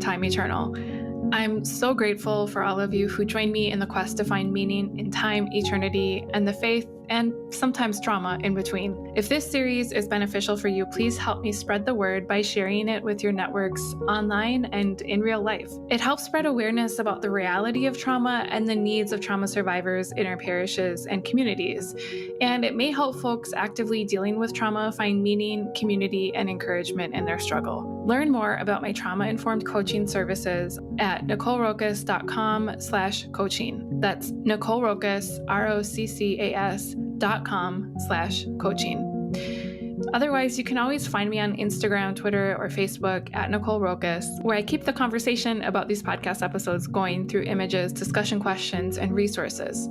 time eternal. I'm so grateful for all of you who join me in the quest to find meaning in time, eternity, and the faith, and sometimes trauma in between. If this series is beneficial for you, please help me spread the word by sharing it with your networks online and in real life. It helps spread awareness about the reality of trauma and the needs of trauma survivors in our parishes and communities. And it may help folks actively dealing with trauma find meaning, community, and encouragement in their struggle. Learn more about my trauma-informed coaching services at NicoleRokas.com/coaching. That's Nicole Rokas, ROCCAS.com/coaching. Otherwise, you can always find me on Instagram, Twitter, or Facebook at Nicole Rokas, where I keep the conversation about these podcast episodes going through images, discussion questions, and resources.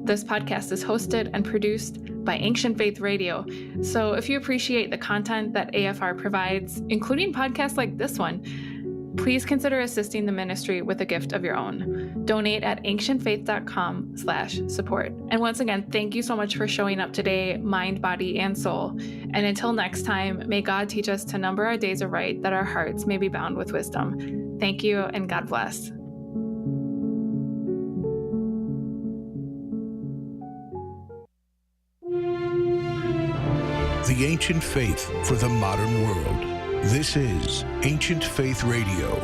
This podcast is hosted and produced by Ancient Faith Radio. So if you appreciate the content that AFR provides, including podcasts like this one, please consider assisting the ministry with a gift of your own. Donate at ancientfaith.com/support. And once again, thank you so much for showing up today, mind, body, and soul. And until next time, may God teach us to number our days aright, that our hearts may be bound with wisdom. Thank you, and God bless. The ancient faith for the modern world. This is Ancient Faith Radio.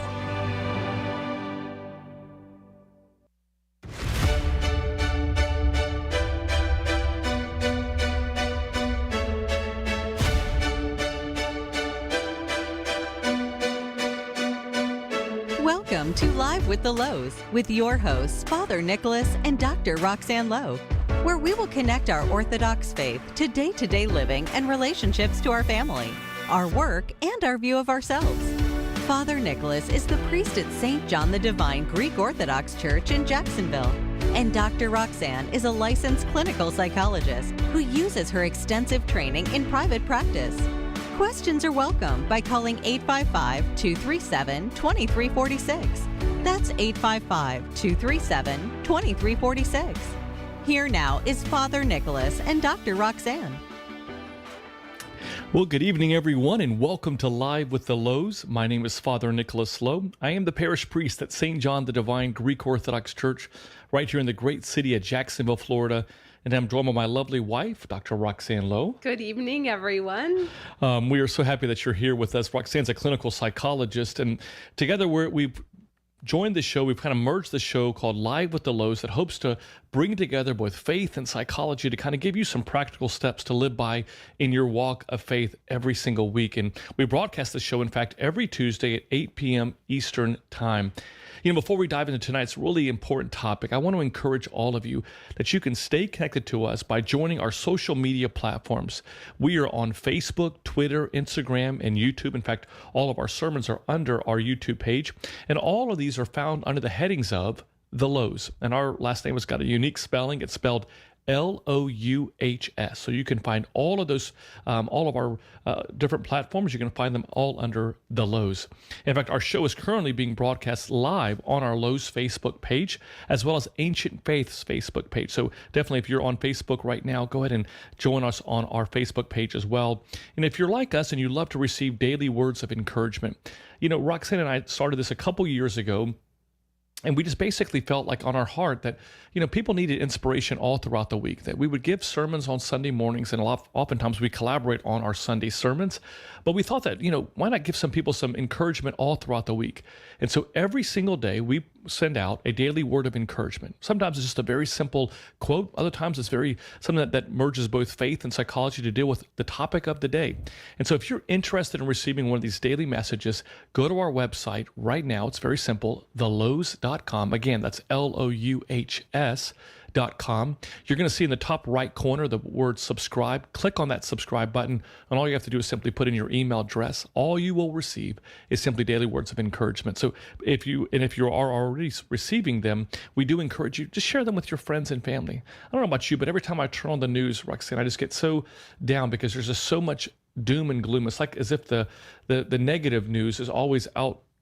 Welcome to Live with the Louhs with your hosts, Father Nicholas and Dr. Roxanne Louh, where we will connect our Orthodox faith to day-to-day living and relationships to our family, our work, and our view of ourselves. Father Nicholas is the priest at St. John the Divine Greek Orthodox Church in Jacksonville, and Dr. Roxanne is a licensed clinical psychologist who uses her extensive training in private practice. Questions are welcome by calling 855-237-2346. That's 855-237-2346. Here now is Father Nicholas and Dr. Roxanne. Well, good evening, everyone, and welcome to Live with the Louhs. My name is Father Nicholas Louh. I am the parish priest at St. John the Divine Greek Orthodox Church right here in the great city of Jacksonville, Florida. And I'm joined by my lovely wife, Dr. Roxanne Louh. Good evening, everyone. We are so happy that you're here with us. Roxanne's a clinical psychologist, and together we've joined the show. We've kind of merged the show called Live with the Louhs that hopes to bring together both faith and psychology to kind of give you some practical steps to live by in your walk of faith every single week. And we broadcast the show, in fact, every Tuesday at 8 p.m. Eastern Time. You know, before we dive into tonight's really important topic, I want to encourage all of you that you can stay connected to us by joining our social media platforms. We are on Facebook, Twitter, Instagram, and YouTube. In fact, all of our sermons are under our YouTube page, and all of these are found under the headings of The Louhs. And our last name has got a unique spelling. It's spelled Louhs. So you can find all of those, all of our different platforms. You can find them all under The Louhs. In fact, our show is currently being broadcast live on our Louhs Facebook page, as well as Ancient Faith's Facebook page. So definitely, if you're on Facebook right now, go ahead and join us on our Facebook page as well. And if you're like us and you love to receive daily words of encouragement, you know, Roxanne and I started this a couple years ago. And we just basically felt like on our heart that, you know, people needed inspiration all throughout the week, that we would give sermons on Sunday mornings, and oftentimes we collaborate on our Sunday sermons. But we thought that, you know, why not give some people some encouragement all throughout the week? And so every single day we send out a daily word of encouragement. Sometimes it's just a very simple quote. Other times it's something that merges both faith and psychology to deal with the topic of the day. And so if you're interested in receiving one of these daily messages, go to our website right now. It's very simple, thelouhs.com. Again, that's Louhs.com. You're going to see in the top right corner the word subscribe. Click on that subscribe button, and all you have to do is simply put in your email address. All you will receive is simply daily words of encouragement. So if you are already receiving them, we do encourage you, just share them with your friends and family. I don't know about you, but every time I turn on the news, Roxanne, I just get so down because there's just so much doom and gloom. It's like as if the negative news is always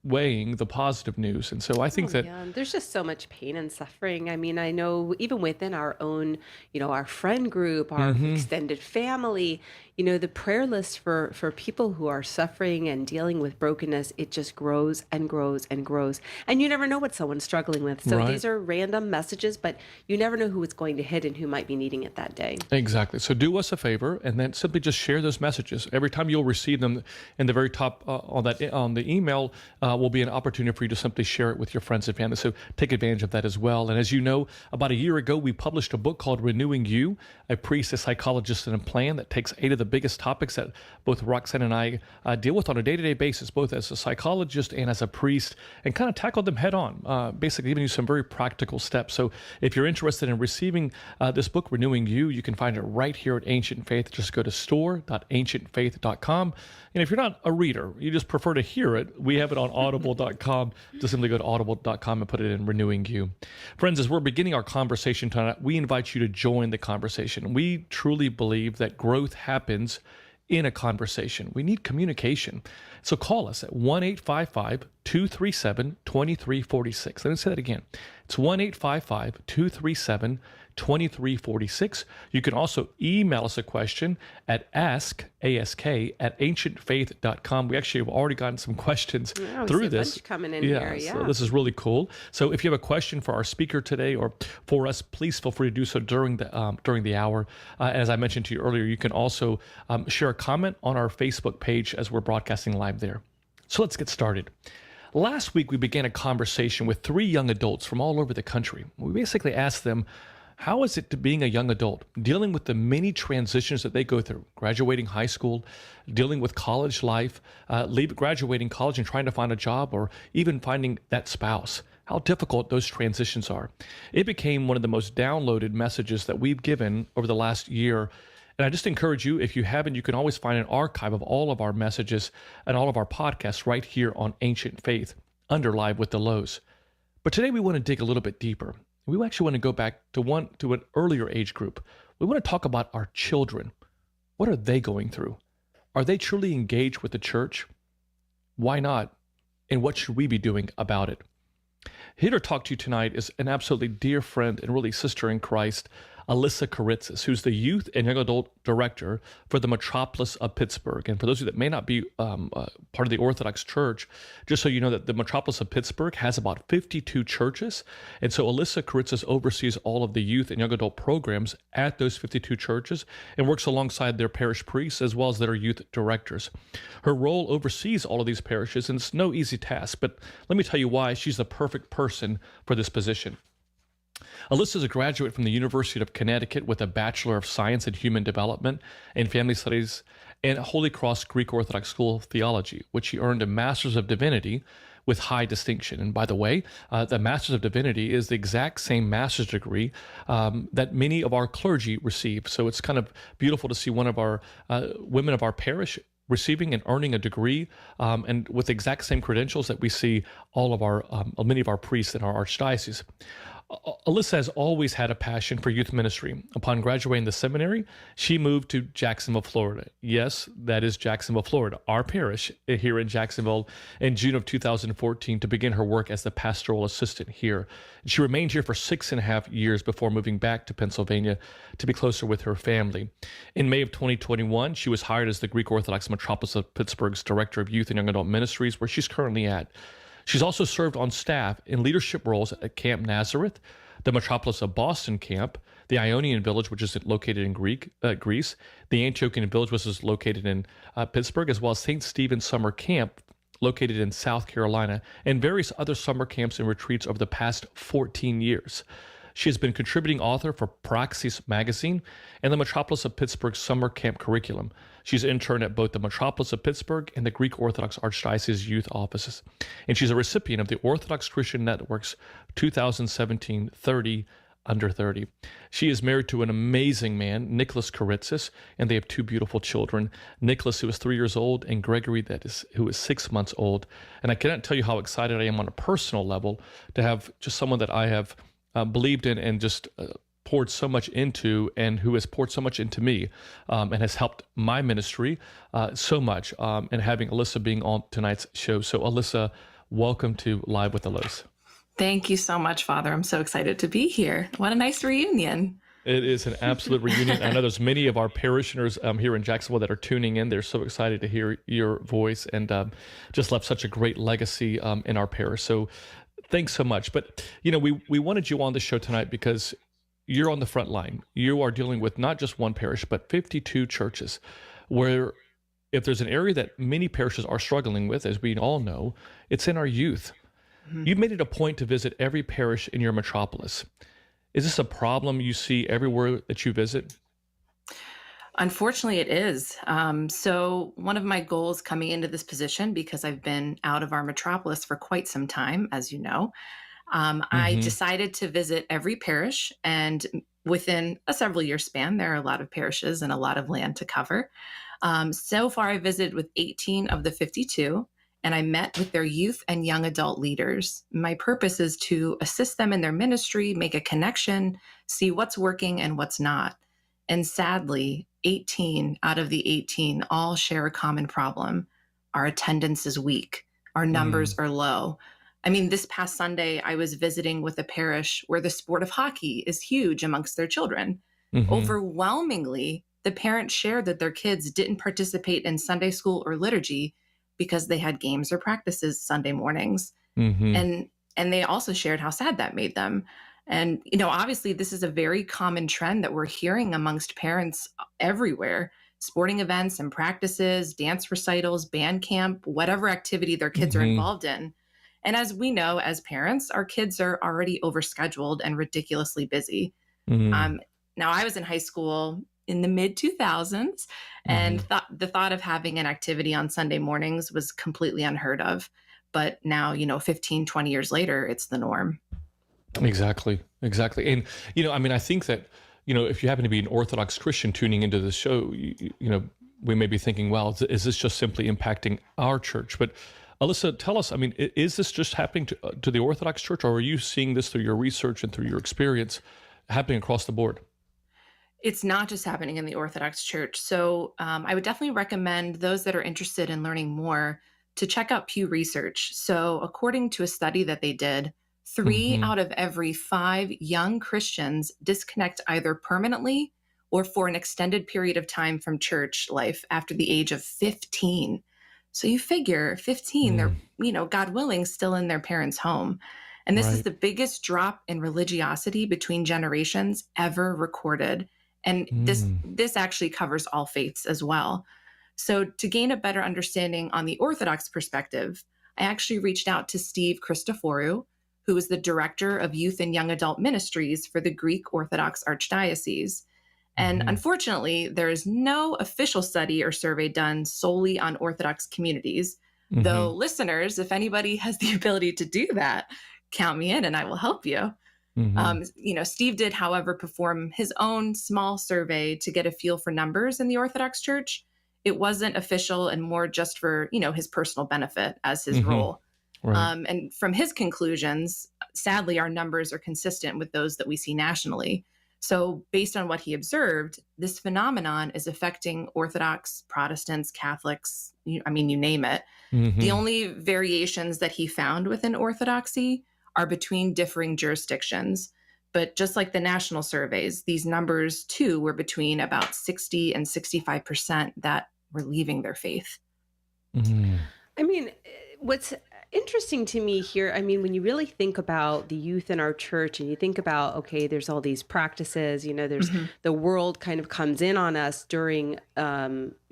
outweighing the positive news. And so I think that Yeah, there's just so much pain and suffering. I mean, I know even within our own, our friend group, our extended family, the prayer list for people who are suffering and dealing with brokenness, it just grows and grows and grows. And you never know what someone's struggling with. So Right. these are random messages, but you never know who it's going to hit and who might be needing it that day. Exactly. So do us a favor and then simply just share those messages. Every time you'll receive them in the very top on the email will be an opportunity for you to simply share it with your friends and family. So take advantage of that as well. And as you know, about a year ago, we published a book called Renewing You, a priest, a psychologist, and a plan that takes 8 of the biggest topics that both Roxanne and I deal with on a day-to-day basis, both as a psychologist and as a priest, and kind of tackle them head on, basically giving you some very practical steps. So if you're interested in receiving this book, Renewing You, you can find it right here at Ancient Faith. Just go to store.ancientfaith.com. And if you're not a reader, you just prefer to hear it, we have it on audible.com. Just simply go to audible.com and put it in Renewing You. Friends, as we're beginning our conversation tonight, we invite you to join the conversation. We truly believe that growth happens in a conversation. We need communication. So call us at 1-855-237-2346. Let me say that again. It's 1-855-237-2346. You can also email us a question at ask@ancientfaith.com. We actually have already gotten some questions We through see a this. bunch coming in here. Yeah. So this is really cool. So if you have a question for our speaker today or for us, please feel free to do so during the hour. As I mentioned to you earlier, you can also share a comment on our Facebook page as we're broadcasting live there. So let's get started. Last week, we began a conversation with 3 young adults from all over the country. We basically asked them, how is it to being a young adult, dealing with the many transitions that they go through, graduating high school, dealing with college life, graduating college and trying to find a job, or even finding that spouse, how difficult those transitions are. It became one of the most downloaded messages that we've given over the last year. And I just encourage you, if you haven't, you can always find an archive of all of our messages and all of our podcasts right here on Ancient Faith under Live with the Louhs. But today we want to dig a little bit deeper. We actually want to go back to an earlier age group. We want to talk about our children. What are they going through? Are they truly engaged with the church? Why not? And what should we be doing about it? Here to talk to you tonight is an absolutely dear friend and really sister in Christ, Alyssa Kyritsis, who's the Youth and Young Adult Director for the Metropolis of Pittsburgh. And for those of you that may not be part of the Orthodox Church, just so you know that the Metropolis of Pittsburgh has about 52 churches. And so Alyssa Kyritsis oversees all of the youth and young adult programs at those 52 churches and works alongside their parish priests as well as their youth directors. Her role oversees all of these parishes, and it's no easy task, but let me tell you why she's the perfect person for this position. Alyssa is a graduate from the University of Connecticut with a Bachelor of Science in Human Development and Family Studies and Holy Cross Greek Orthodox School of Theology, which she earned a Master's of Divinity with high distinction. And by the way, the Master's of Divinity is the exact same master's degree that many of our clergy receive. So it's kind of beautiful to see one of our women of our parish receiving and earning a degree and with the exact same credentials that we see all of our many of our priests in our archdiocese. Alyssa has always had a passion for youth ministry. Upon graduating the seminary, she moved to Jacksonville, Florida. Yes, that is Jacksonville, Florida, our parish here in Jacksonville, in June of 2014 to begin her work as the pastoral assistant here. She remained here for 6.5 years before moving back to Pennsylvania to be closer with her family. In May of 2021, she was hired as the Greek Orthodox Metropolis of Pittsburgh's Director of Youth and Young Adult Ministries, where she's currently at. She's also served on staff in leadership roles at Camp Nazareth, the Metropolis of Boston Camp, the Ionian Village, which is located in Greece, the Antiochian Village, which is located in Pittsburgh, as well as St. Stephen's Summer Camp, located in South Carolina, and various other summer camps and retreats over the past 14 years. She has been contributing author for Praxis magazine and the Metropolis of Pittsburgh summer camp curriculum. She's interned at both the Metropolis of Pittsburgh and the Greek Orthodox Archdiocese youth offices. And she's a recipient of the Orthodox Christian Network's 2017 30 Under 30. She is married to an amazing man, Nicholas Kyritsis, and they have 2 beautiful children, Nicholas, who is 3 years old, and Gregory, who is 6 months old. And I cannot tell you how excited I am on a personal level to have just someone that I have believed in and just poured so much into, and who has poured so much into me and has helped my ministry so much, and having Alyssa being on tonight's show. So Alyssa, welcome to Live with the Louhs. Thank you so much, Father. I'm so excited to be here. What a nice reunion. It is an absolute reunion. I know there's many of our parishioners here in Jacksonville that are tuning in. They're so excited to hear your voice and just left such a great legacy in our parish. So thanks so much. But, we wanted you on the show tonight because you're on the front line. You are dealing with not just one parish, but 52 churches where if there's an area that many parishes are struggling with, as we all know, it's in our youth. Mm-hmm. You've made it a point to visit every parish in your metropolis. Is this a problem you see everywhere that you visit? Unfortunately, it is. So one of my goals coming into this position, because I've been out of our metropolis for quite some time, as you know, I decided to visit every parish, and within a several year span, there are a lot of parishes and a lot of land to cover. So far, I visited with 18 of the 52, and I met with their youth and young adult leaders. My purpose is to assist them in their ministry, make a connection, see what's working and what's not. And sadly, 18 out of the 18 all share a common problem. Our attendance is weak. Our numbers are low. I mean, this past Sunday, I was visiting with a parish where the sport of hockey is huge amongst their children. Overwhelmingly, the parents shared that their kids didn't participate in Sunday school or liturgy because they had games or practices Sunday mornings. And they also shared how sad that made them. And, obviously, this is a very common trend that we're hearing amongst parents everywhere. Sporting events and practices, dance recitals, band camp, whatever activity their kids are involved in. And as we know, as parents, our kids are already overscheduled and ridiculously busy. Now, I was in high school in the mid 2000s, and the thought of having an activity on Sunday mornings was completely unheard of. But now, 15, 20 years later, it's the norm. Exactly. And, I think that, if you happen to be an Orthodox Christian tuning into the show, we may be thinking, well, is this just simply impacting our church? But Alyssa, tell us, is this just happening to the Orthodox Church, or are you seeing this through your research and through your experience happening across the board? It's not just happening in the Orthodox Church. So I would definitely recommend those that are interested in learning more to check out Pew Research. So according to a study that they did, 3 out of every 5 young Christians disconnect either permanently or for an extended period of time from church life after the age of 15. So you figure 15, they're, God willing, still in their parents' home. And this is the biggest drop in religiosity between generations ever recorded. And this actually covers all faiths as well. So to gain a better understanding on the Orthodox perspective, I actually reached out to Steve Christoforou, who is the director of youth and young adult ministries for the Greek Orthodox Archdiocese. And unfortunately, there is no official study or survey done solely on Orthodox communities, though listeners, if anybody has the ability to do that, count me in and I will help you. Steve did, however, perform his own small survey to get a feel for numbers in the Orthodox Church. It wasn't official and more just for, his personal benefit as his role. And from his conclusions, sadly, our numbers are consistent with those that we see nationally. So based on what he observed, this phenomenon is affecting Orthodox, Protestants, Catholics, you name it. The only variations that he found within Orthodoxy are between differing jurisdictions. But just like the national surveys, these numbers too were between about 60 and 65% that were leaving their faith. What's interesting to me here, when you really think about the youth in our church and you think about, okay, there's all these practices, there's the world kind of comes in on us during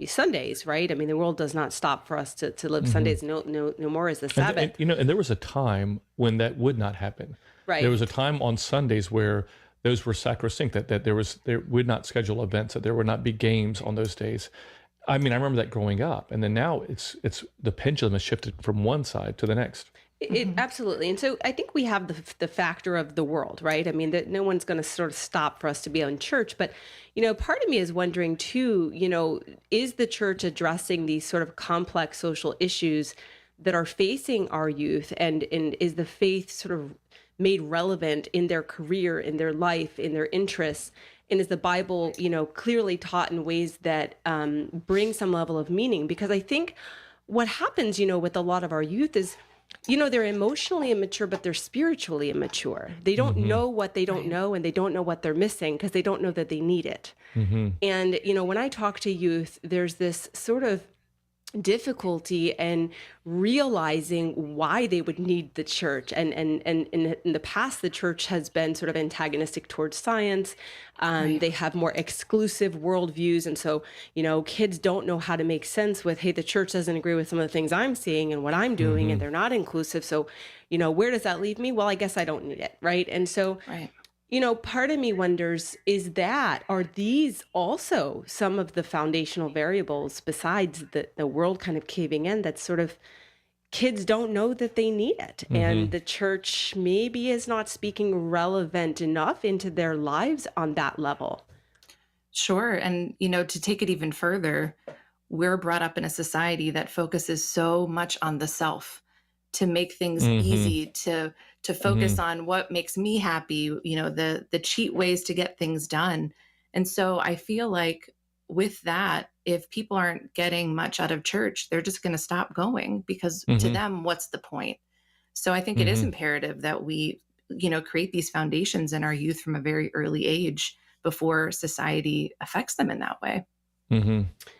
Sundays, right? The world does not stop for us to live Sundays. No more is the Sabbath. And there was a time when that would not happen. Right. There was a time on Sundays where those were sacrosanct, that there would not schedule events, that there would not be games on those days. I remember that growing up, and then now it's the pendulum has shifted from one side to the next. It absolutely. And so I think we have the factor of the world, right? That no one's going to sort of stop for us to be in church. But, part of me is wondering too, is the church addressing these sort of complex social issues that are facing our youth? And is the faith sort of made relevant in their career, in their life, in their interests? And is the Bible, clearly taught in ways that bring some level of meaning? Because I think what happens, with a lot of our youth is they're emotionally immature, but they're spiritually immature. They don't know what they don't know, and they don't know what they're missing because they don't know that they need it. And, when I talk to youth, there's this sort of difficulty in realizing why they would need the church. And in the past, the church has been sort of antagonistic towards science. They have more exclusive worldviews. And so, kids don't know how to make sense with, hey, the church doesn't agree with some of the things I'm seeing and what I'm doing, and they're not inclusive. So, where does that leave me? Well, I guess I don't need it. Right. And so, part of me wonders, are these also some of the foundational variables besides the world kind of caving in, that sort of kids don't know that they need it, and the church maybe is not speaking relevant enough into their lives on that level? Sure. And, to take it even further, we're brought up in a society that focuses so much on the self, to make things easy, to focus on what makes me happy, the cheat ways to get things done. And so I feel like with that, if people aren't getting much out of church, they're just going to stop going, because to them, what's the point? So I think it is imperative that we, create these foundations in our youth from a very early age before society affects them in that way.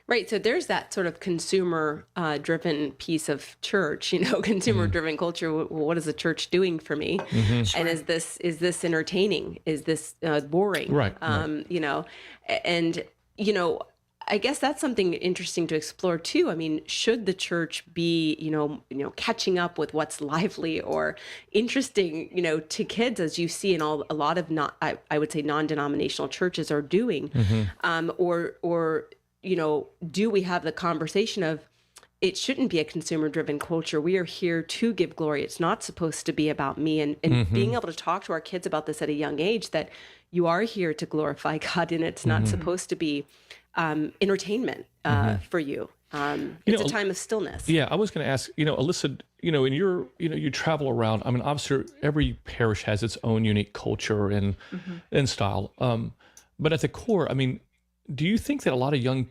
Right. So there's that sort of consumer driven piece of church, consumer driven culture. What is the church doing for me? And is this entertaining? Is this boring? Right. And, I guess that's something interesting to explore too. I mean, should the church be, catching up with what's lively or interesting, to kids, as you see in a lot of I would say non-denominational churches are doing, or do we have the conversation of, it shouldn't be a consumer-driven culture. We are here to give glory. It's not supposed to be about me. And being able to talk to our kids about this at a young age, that you are here to glorify God, and it's not supposed to be entertainment for you. It's a time of stillness. Yeah, I was going to ask, Alyssa, in you travel around. I mean, obviously, every parish has its own unique culture and style. But at the core, I mean, do you think that a lot of young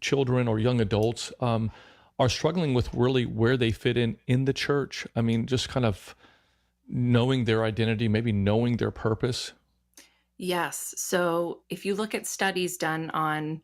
children or young adults are struggling with really where they fit in the church? I mean, just kind of knowing their identity, maybe knowing their purpose? Yes. So if you look at studies done on,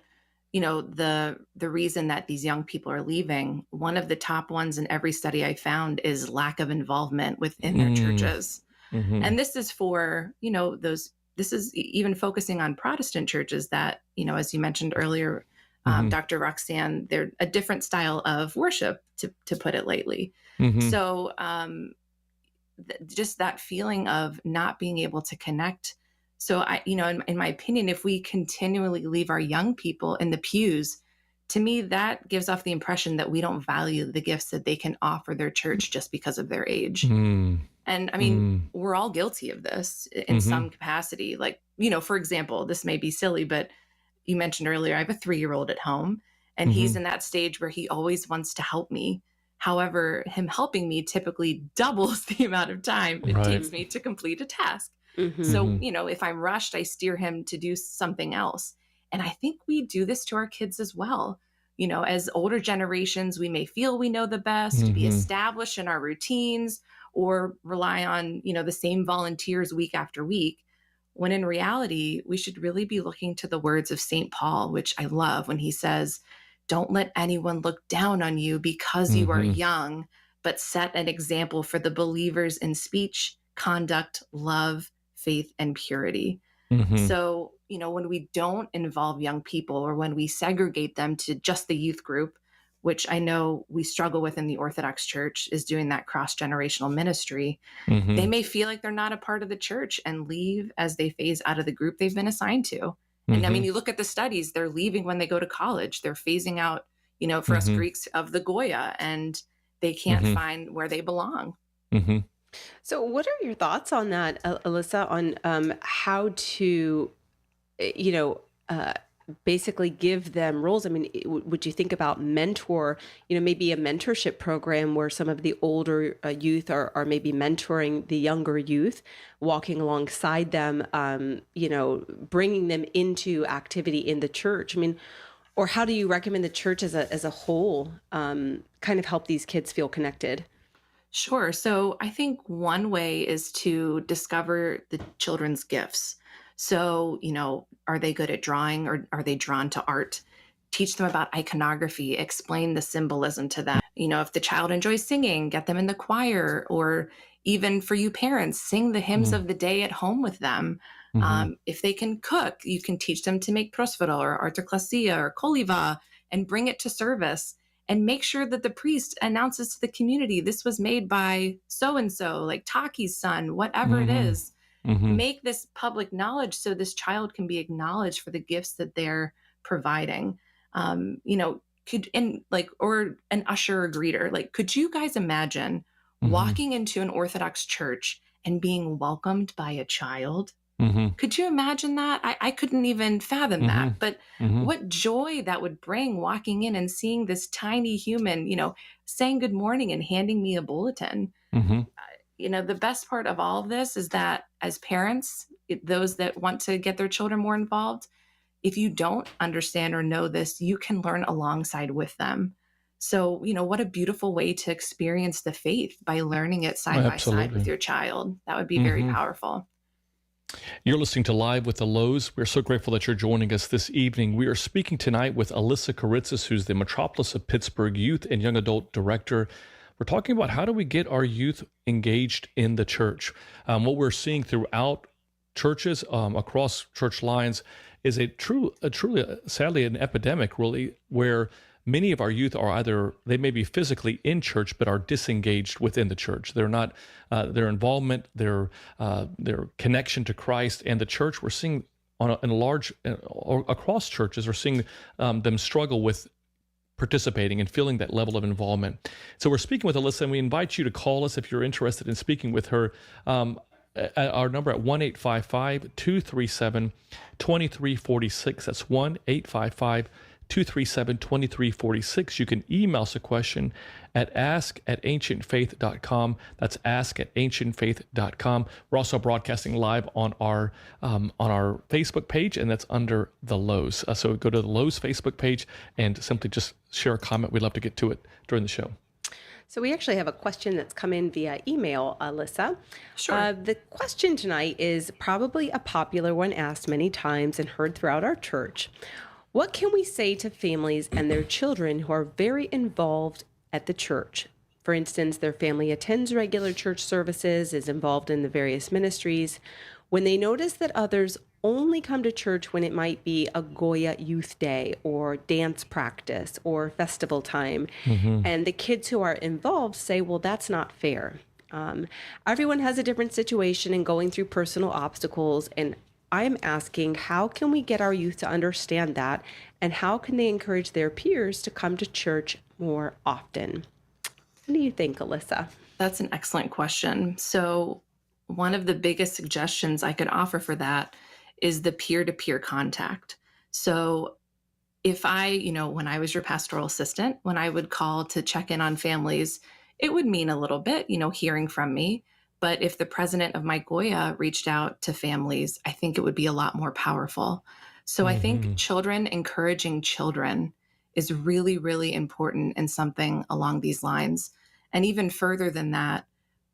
the reason that these young people are leaving, one of the top ones in every study I found is lack of involvement within their churches. And this is for, this is even focusing on Protestant churches that, as you mentioned earlier, Dr. Roxanne, they're a different style of worship, to put it lightly. So just that feeling of not being able to connect. So in my opinion, if we continually leave our young people in the pews, to me, that gives off the impression that we don't value the gifts that they can offer their church just because of their age. And I mean, we're all guilty of this in some capacity. Like, for example, this may be silly, but you mentioned earlier, I have a 3-year-old at home, and he's in that stage where he always wants to help me. However, him helping me typically doubles the amount of time it takes me to complete a task. So, if I'm rushed, I steer him to do something else. And I think we do this to our kids as well. As older generations, we may feel we know the best, be established in our routines, or rely on, the same volunteers week after week, when in reality, we should really be looking to the words of St. Paul, which I love, when he says, "Don't let anyone look down on you because you are young, but set an example for the believers in speech, conduct, love, faith, and purity." So, when we don't involve young people, or when we segregate them to just the youth group, which I know we struggle with in the Orthodox Church, is doing that cross-generational ministry, they may feel like they're not a part of the church and leave as they phase out of the group they've been assigned to. And I mean, you look at the studies, they're leaving when they go to college. They're phasing out, for us Greeks, of the Goya, and they can't find where they belong. So what are your thoughts on that, Alyssa, on how to, basically give them roles? I mean, would you think about mentor, maybe a mentorship program where some of the older youth are maybe mentoring the younger youth, walking alongside them, bringing them into activity in the church? I mean, or how do you recommend the church as a whole kind of help these kids feel connected? Sure. So I think one way is to discover the children's gifts. So, are they good at drawing or are they drawn to art? Teach them about iconography, explain the symbolism to them. If the child enjoys singing, get them in the choir, or even for you parents, sing the hymns Mm, of the day at home with them. mhm, If they can cook, you can teach them to make prosvadol or artoklasia or koliva and bring it to service and make sure that the priest announces to the community this was made by so and so, like Taki's son, whatever it mhm, is. mhm, Make this public knowledge so this child can be acknowledged for the gifts that they're providing. Could and like or an usher or greeter, like could you guys imagine mhm, walking into an Orthodox church and being welcomed by a child? mhm, Could you imagine that? I couldn't even fathom that. mhm, But mhm, what joy that would bring walking in and seeing this tiny human, saying good morning and handing me a bulletin. mhm. The best part of all of this is that as parents, those that want to get their children more involved, if you don't understand or know this, you can learn alongside with them. So, what a beautiful way to experience the faith by learning it side by side with Absolutely. your child. That would be very Mhm. powerful. You're listening to Live with the Louhs. We're so grateful that you're joining us this evening. We are speaking tonight with Alyssa Kyritsis, who's the Metropolis of Pittsburgh Youth and Young Adult Director. We're talking about how do we get our youth engaged in the church. What we're seeing throughout churches across church lines is sadly, an epidemic, really, where many of our youth are either they may be physically in church but are disengaged within the church. They're not their involvement, their connection to Christ and the church. We're seeing in a large or across churches, we're seeing them struggle with participating and feeling that level of involvement. So we're speaking with Alyssa, and we invite you to call us if you're interested in speaking with her. At our number at 1-855-237-2346. That's 1-855-237-2346. You can email us a question at ask@ancientfaith.com. That's ask@ancientfaith.com. We're also broadcasting live on our Facebook page, and that's under the Louhs. So go to the Louhs Facebook page and simply just share a comment. We'd love to get to it during the show. So we actually have a question that's come in via email, Alyssa. Sure. The question tonight is probably a popular one asked many times and heard throughout our church. What can we say to families and their children who are very involved at the church? For instance, their family attends regular church services, is involved in the various ministries. When they notice that others only come to church when it might be a Goya youth day or dance practice or festival time, and the kids who are involved say, well, that's not fair. Everyone has a different situation and going through personal obstacles, and I'm asking, how can we get our youth to understand that, and how can they encourage their peers to come to church more often? What do you think, Alyssa? That's an excellent question. So, one of the biggest suggestions I could offer for that is the peer to peer contact. So, if when I was your pastoral assistant, when I would call to check in on families, it would mean a little bit, hearing from me. But if the president of my Goya reached out to families, I think it would be a lot more powerful. So, I think Mhm. children encouraging children is really, really important and something along these lines. And even further than that,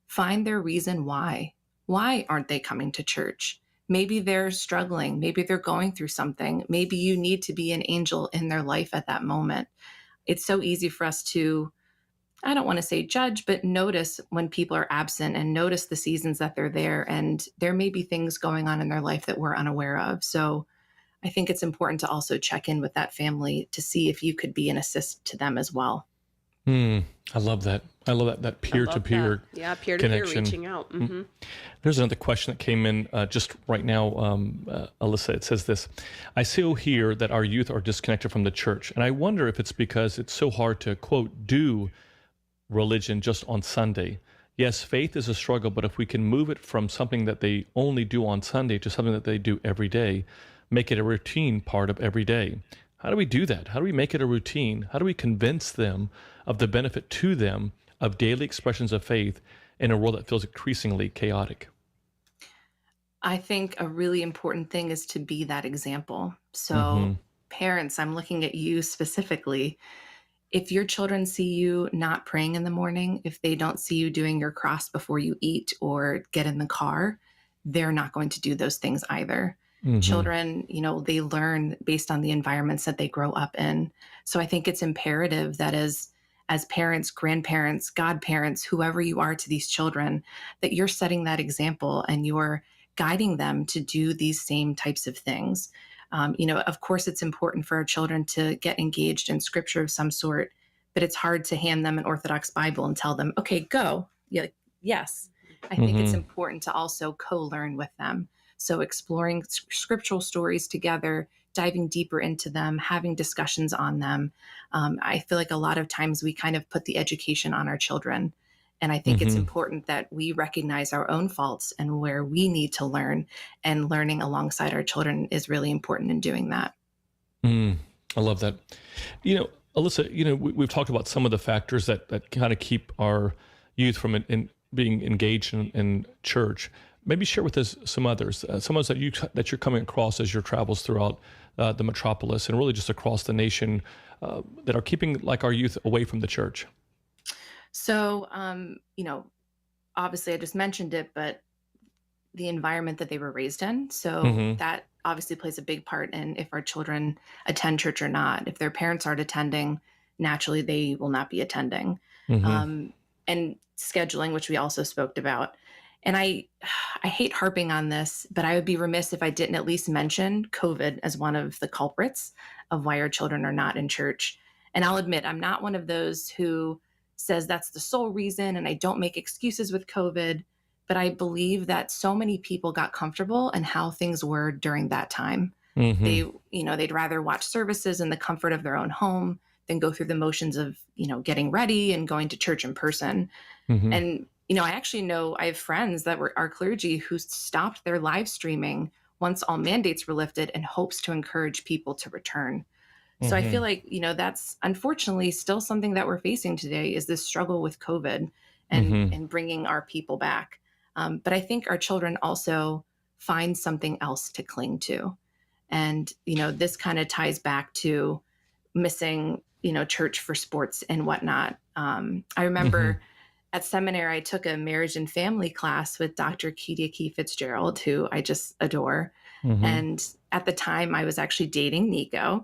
find their reason why. Why aren't they coming to church? Maybe they're struggling. Maybe they're going through something. Maybe you need to be an angel in their life at that moment. It's so easy for us to, I don't want to say judge, but notice when people are absent and notice the seasons that they're there. And there may be things going on in their life that we're unaware of. So I think it's important to also check in with that family to see if you could be an assist to them as well. I love that. I love that I love peer-to-peer that. Yeah, peer-to-peer connection. reaching out. There's another question that came in just right now, Alyssa. It says this: I still hear that our youth are disconnected from the church, and I wonder if it's because it's so hard to, quote, do religion just on Sunday. Yes, faith is a struggle, but if we can move it from something that they only do on Sunday to something that they do every day, make it a routine part of every day. How do we do that? How do we make it a routine? How do we convince them of the benefit to them of daily expressions of faith in a world that feels increasingly chaotic? I think a really important thing is to be that example. Mm-hmm. So, parents, I'm looking at you specifically. if your children see you not praying in the morning, if they don't see you doing your cross before you eat or get in the car, they're not going to do those things either. Children, they learn based on the environments that they grow up in. So I think it's imperative that as parents, grandparents, godparents, whoever you are to these children, that you're setting that example and you're guiding them to do these same types of things. Of course, it's important for our children to get engaged in scripture of some sort, but it's hard to hand them an Orthodox Bible and tell them, okay, go. Yeah, yes. I think it's important to also co-learn with them. So exploring scriptural stories together, diving deeper into them, having discussions on them. I feel like a lot of times we kind of put the education on our children. And I think it's important that we recognize our own faults and where we need to learn, and learning alongside our children is really important in doing that. I love that. Alyssa, we've talked about some of the factors that kind of keep our youth from being engaged in church. Maybe share with us some others that you're coming across as your travels throughout the metropolis and really just across the nation that are keeping like our youth away from the church. So, obviously I just mentioned it, but the environment that they were raised in. So that obviously plays a big part in if our children attend church or not. If their parents aren't attending, naturally they will not be attending. And scheduling, which we also spoke about. And I hate harping on this, but I would be remiss if I didn't at least mention COVID as one of the culprits of why our children are not in church. And I'll admit, I'm not one of those who says that's the sole reason, and I don't make excuses with COVID, but I believe that so many people got comfortable in how things were during that time. They'd rather watch services in the comfort of their own home than go through the motions of, getting ready and going to church in person. And I actually know I have friends that were our clergy who stopped their live streaming once all mandates were lifted in hopes to encourage people to return. So I feel like, that's unfortunately still something that we're facing today, is this struggle with COVID and bringing our people back. But I think our children also find something else to cling to. And, this kind of ties back to missing, church for sports and whatnot. I remember at seminary, I took a marriage and family class with Dr. Kyritsis Fitzgerald, who I just adore. And at the time I was actually dating Nico,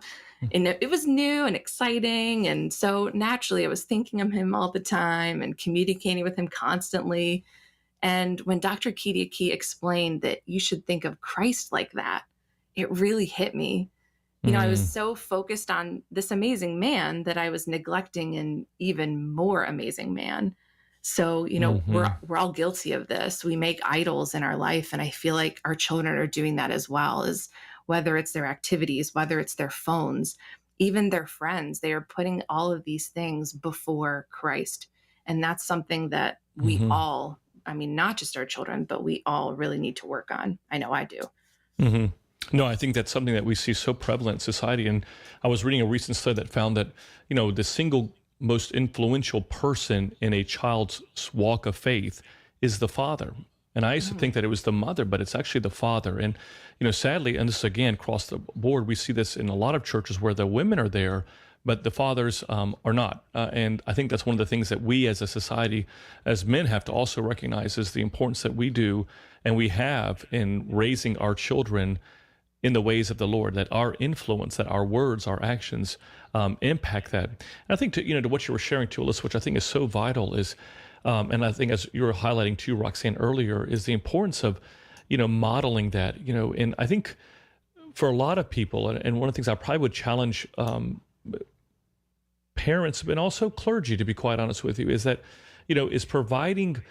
and it was new and exciting. And so naturally I was thinking of him all the time and communicating with him constantly. And when Dr. Kyritsis explained that you should think of Christ like that, it really hit me. I was so focused on this amazing man that I was neglecting an even more amazing man. So, we're all guilty of this. We make idols in our life. And I feel like our children are doing that as well, as whether it's their activities, whether it's their phones, even their friends, they are putting all of these things before Christ. And that's something that we all, not just our children, but we all really need to work on. I know I do. No, I think that's something that we see so prevalent in society. And I was reading a recent study that found that, the single most influential person in a child's walk of faith is the father. And I used to think that it was the mother, but it's actually the father. And, sadly, and this again, across the board, we see this in a lot of churches where the women are there, but the fathers are not. And I think that's one of the things that we as a society, as men, have to also recognize is the importance that we do and we have in raising our children in the ways of the Lord, that our influence, that our words, our actions impact that. And I think to what you were sharing to Alyssa, which I think is so vital, is, and I think as you were highlighting too, Roxanne, earlier, is the importance of, modeling that, and I think for a lot of people, and one of the things I probably would challenge parents, but also clergy, to be quite honest with you, is that, is providing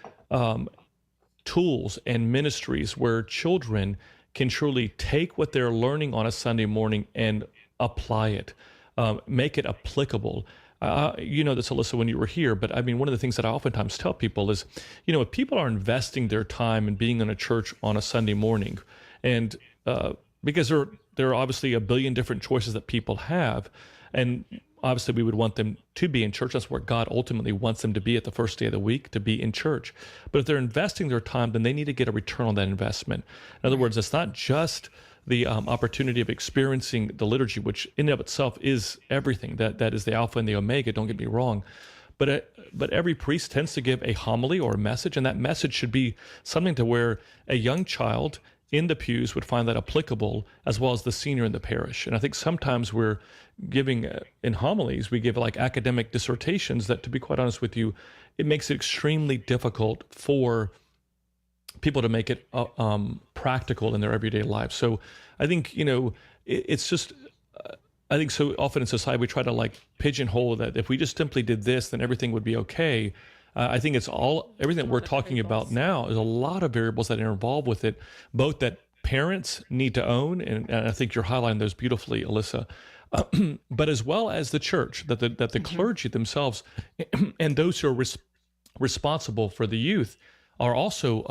tools and ministries where children can truly take what they're learning on a Sunday morning and apply it, make it applicable. This, Alyssa, when you were here, but one of the things that I oftentimes tell people is, if people are investing their time in being in a church on a Sunday morning, and because there are obviously a billion different choices that people have, and obviously we would want them to be in church. That's where God ultimately wants them to be at the first day of the week, to be in church. But if they're investing their time, then they need to get a return on that investment. In other words, it's not just the opportunity of experiencing the liturgy, which in and of itself is everything. That is the Alpha and the Omega. Don't get me wrong. But every priest tends to give a homily or a message, and that message should be something to where a young child in the pews would find that applicable, as well as the senior in the parish. And I think sometimes we're giving in homilies, we give like academic dissertations that, to be quite honest with you, it makes it extremely difficult for people to make it practical in their everyday lives. So I think, it's just, I think so often in society we try to like pigeonhole that if we just simply did this, then everything would be okay. I think everything that we're talking about now is a lot of variables that are involved with it, both that parents need to own, and I think you're highlighting those beautifully, Alyssa, but as well as the church, that the clergy themselves and those who are responsible for the youth are also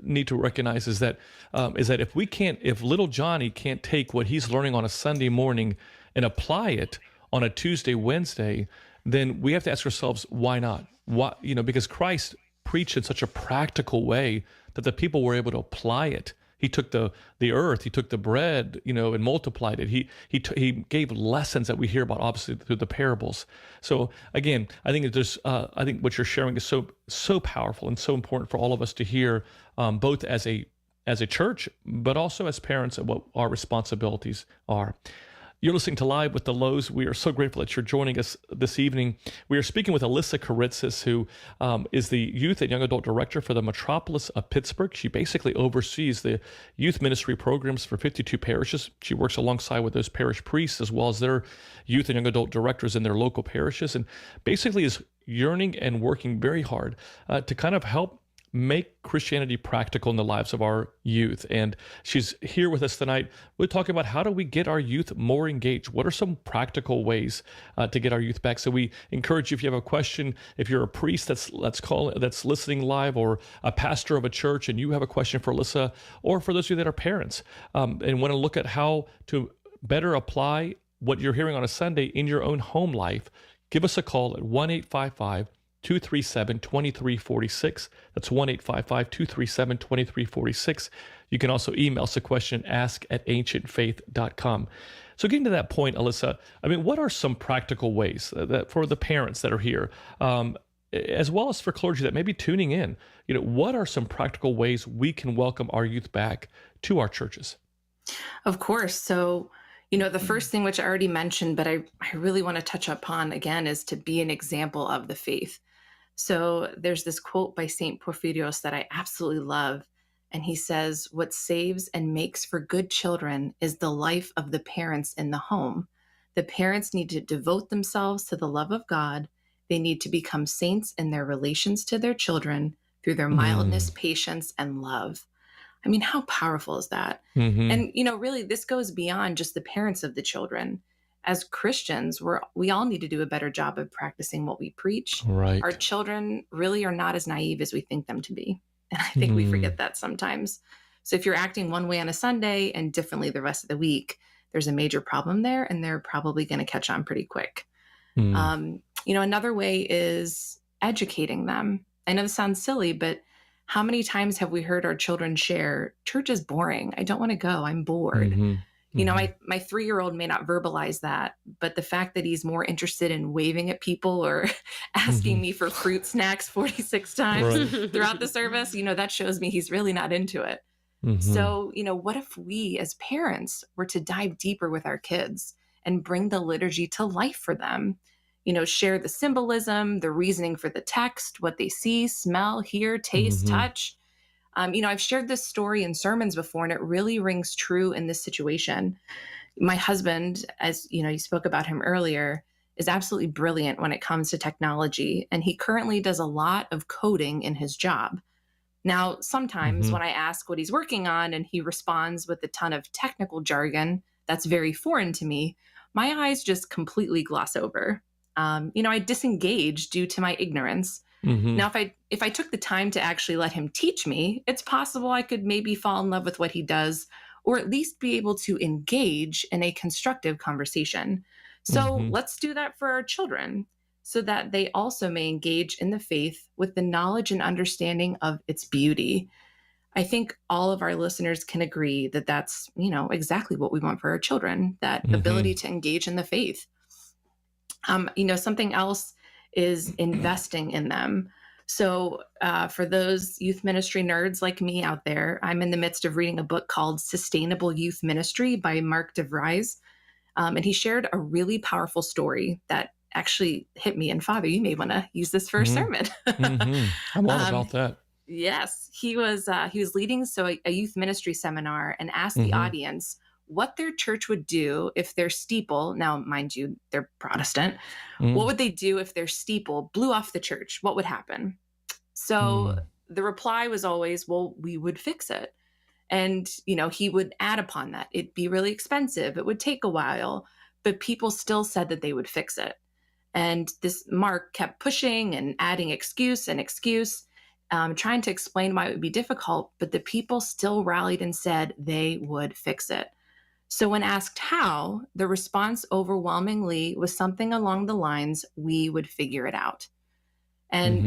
need to recognize is that if little Johnny can't take what he's learning on a Sunday morning and apply it on a Tuesday, Wednesday, then we have to ask ourselves, why not? Why, because Christ preached in such a practical way that the people were able to apply it. He took the earth, he took the bread, and multiplied it. He gave lessons that we hear about, obviously, through the parables. So again, I think I think what you're sharing is so powerful and so important for all of us to hear, both as a church, but also as parents, and what our responsibilities are. You're listening to Live with the Louhs. We are so grateful that you're joining us this evening. We are speaking with Alyssa Kyritsis, who is the Youth and Young Adult Director for the Metropolis of Pittsburgh. She basically oversees the youth ministry programs for 52 parishes. She works alongside with those parish priests as well as their youth and young adult directors in their local parishes, and basically is yearning and working very hard to kind of help make Christianity practical in the lives of our youth. And she's here with us tonight. We're talking about how do we get our youth more engaged? What are some practical ways to get our youth back? So we encourage you, if you have a question, if you're a priest that's listening live, or a pastor of a church and you have a question for Alyssa, or for those of you that are parents and want to look at how to better apply what you're hearing on a Sunday in your own home life, give us a call at 1-855-237-2346. That's 1-855-237-2346. You can also email us a question, ask@ancientfaith.com. So getting to that point, Alyssa, what are some practical ways that for the parents that are here, as well as for clergy that may be tuning in, what are some practical ways we can welcome our youth back to our churches? Of course. So, the first thing, which I already mentioned, but I really want to touch upon again, is to be an example of the faith. So there's this quote by St. Porphyrios that I absolutely love. And he says, "What saves and makes for good children is the life of the parents in the home. The parents need to devote themselves to the love of God. They need to become saints in their relations to their children through their mildness, patience, and love." How powerful is that? Mm-hmm. And, really, this goes beyond just the parents of the children. As Christians, we all need to do a better job of practicing what we preach. Right. Our children really are not as naive as we think them to be. And I think we forget that sometimes. So if you're acting one way on a Sunday and differently the rest of the week, there's a major problem there, and they're probably going to catch on pretty quick. Another way is educating them. I know this sounds silly, but how many times have we heard our children share, "Church is boring. I don't want to go. I'm bored." Mm-hmm. My 3-year-old may not verbalize that, but the fact that he's more interested in waving at people or asking me for fruit snacks 46 times throughout the service, that shows me he's really not into it. So, what if we as parents were to dive deeper with our kids and bring the liturgy to life for them? Share the symbolism, the reasoning for the text, what they see, smell, hear, taste, touch. I've shared this story in sermons before, and it really rings true in this situation. My husband, as you spoke about him earlier, is absolutely brilliant when it comes to technology, and he currently does a lot of coding in his job. Now, sometimes when I ask what he's working on and he responds with a ton of technical jargon that's very foreign to me, my eyes just completely gloss over. I disengage due to my ignorance. Now, if I took the time to actually let him teach me, it's possible I could maybe fall in love with what he does, or at least be able to engage in a constructive conversation. So let's do that for our children, so that they also may engage in the faith with the knowledge and understanding of its beauty. I think all of our listeners can agree that that's, exactly what we want for our children, that ability to engage in the faith. Something else is investing in them. So for those youth ministry nerds like me out there, I'm in the midst of reading a book called Sustainable Youth Ministry by Mark DeVries. And he shared a really powerful story that actually hit me. And Father, you may want to use this for a sermon. I'm all about that. Yes, he was leading a youth ministry seminar and asked the audience what their church would do if their steeple, now mind you, they're Protestant, what would they do if their steeple blew off the church? What would happen? So the reply was always, well, we would fix it. And, he would add upon that. It'd be really expensive. It would take a while, but people still said that they would fix it. And this Mark kept pushing and adding excuse, trying to explain why it would be difficult, but the people still rallied and said they would fix it. So when asked how, the response overwhelmingly was something along the lines, we would figure it out. And,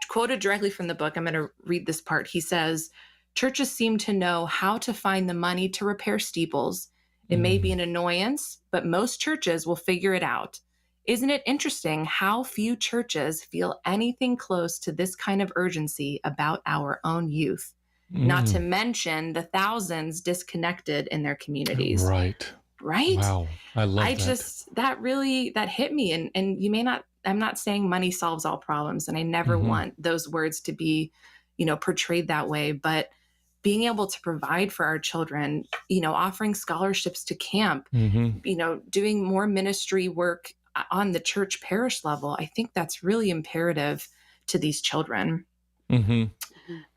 quoted directly from the book, I'm going to read this part. He says, churches seem to know how to find the money to repair steeples. It may be an annoyance, but most churches will figure it out. Isn't it interesting how few churches feel anything close to this kind of urgency about our own youth? Not to mention the thousands disconnected in their communities. Right. Wow. I love that. That hit me. And you may not, I'm not saying money solves all problems. And I never want those words to be, portrayed that way. But being able to provide for our children, offering scholarships to camp, doing more ministry work on the church parish level, I think that's really imperative to these children.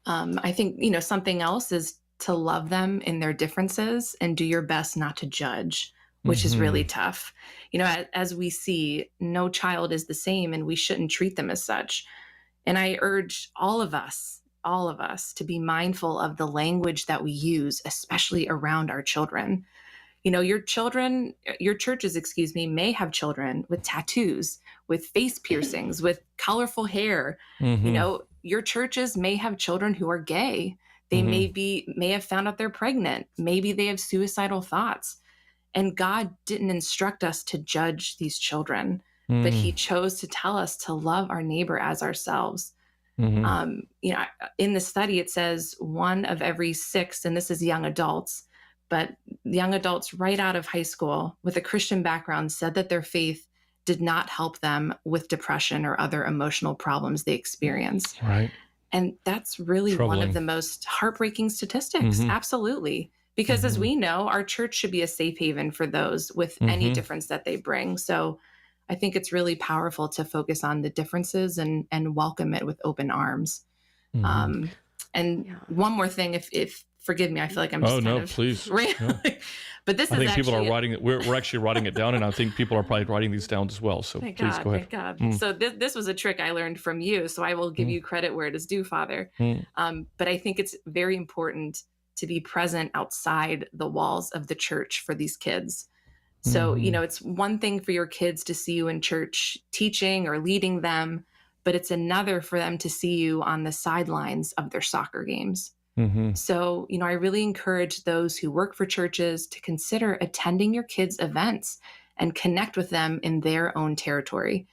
I think, something else is to love them in their differences and do your best not to judge, which is really tough. As we see, no child is the same and we shouldn't treat them as such. And I urge all of us to be mindful of the language that we use, especially around our children. Your churches, may have children with tattoos, with face piercings, with colorful hair. Your churches may have children who are gay. They may have found out they're pregnant. Maybe they have suicidal thoughts. And God didn't instruct us to judge these children, but he chose to tell us to love our neighbor as ourselves. In the study, it says 1 of every 6, and this is young adults, but young adults right out of high school with a Christian background said that their faith did not help them with depression or other emotional problems they experienced. Right. And that's really one of the most heartbreaking statistics. Absolutely. Because as we know, our church should be a safe haven for those with any difference that they bring. So I think it's really powerful to focus on the differences and welcome it with open arms. And one more thing, if forgive me, I feel like I'm just please. But this I is think actually... people are writing it. We're actually writing it down, and I think people are probably writing these down as well. So please go ahead. Thank God. So this was a trick I learned from you, so I will give you credit where it is due, Father. But I think it's very important to be present outside the walls of the church for these kids. So, it's one thing for your kids to see you in church teaching or leading them, but it's another for them to see you on the sidelines of their soccer games. So, I really encourage those who work for churches to consider attending your kids' events and connect with them in their own territory.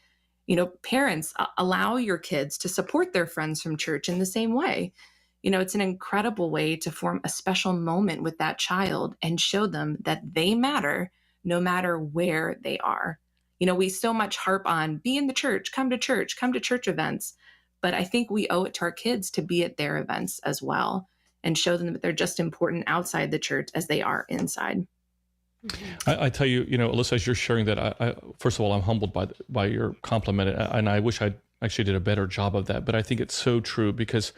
Parents, allow your kids to support their friends from church in the same way. It's an incredible way to form a special moment with that child and show them that they matter no matter where they are. We so much harp on be in the church, come to church events. But I think we owe it to our kids to be at their events as well and show them that they're just important outside the church as they are inside. I tell you, Alyssa, as you're sharing that, I first of all, I'm humbled by your compliment, and I wish I actually did a better job of that. But I think it's so true because,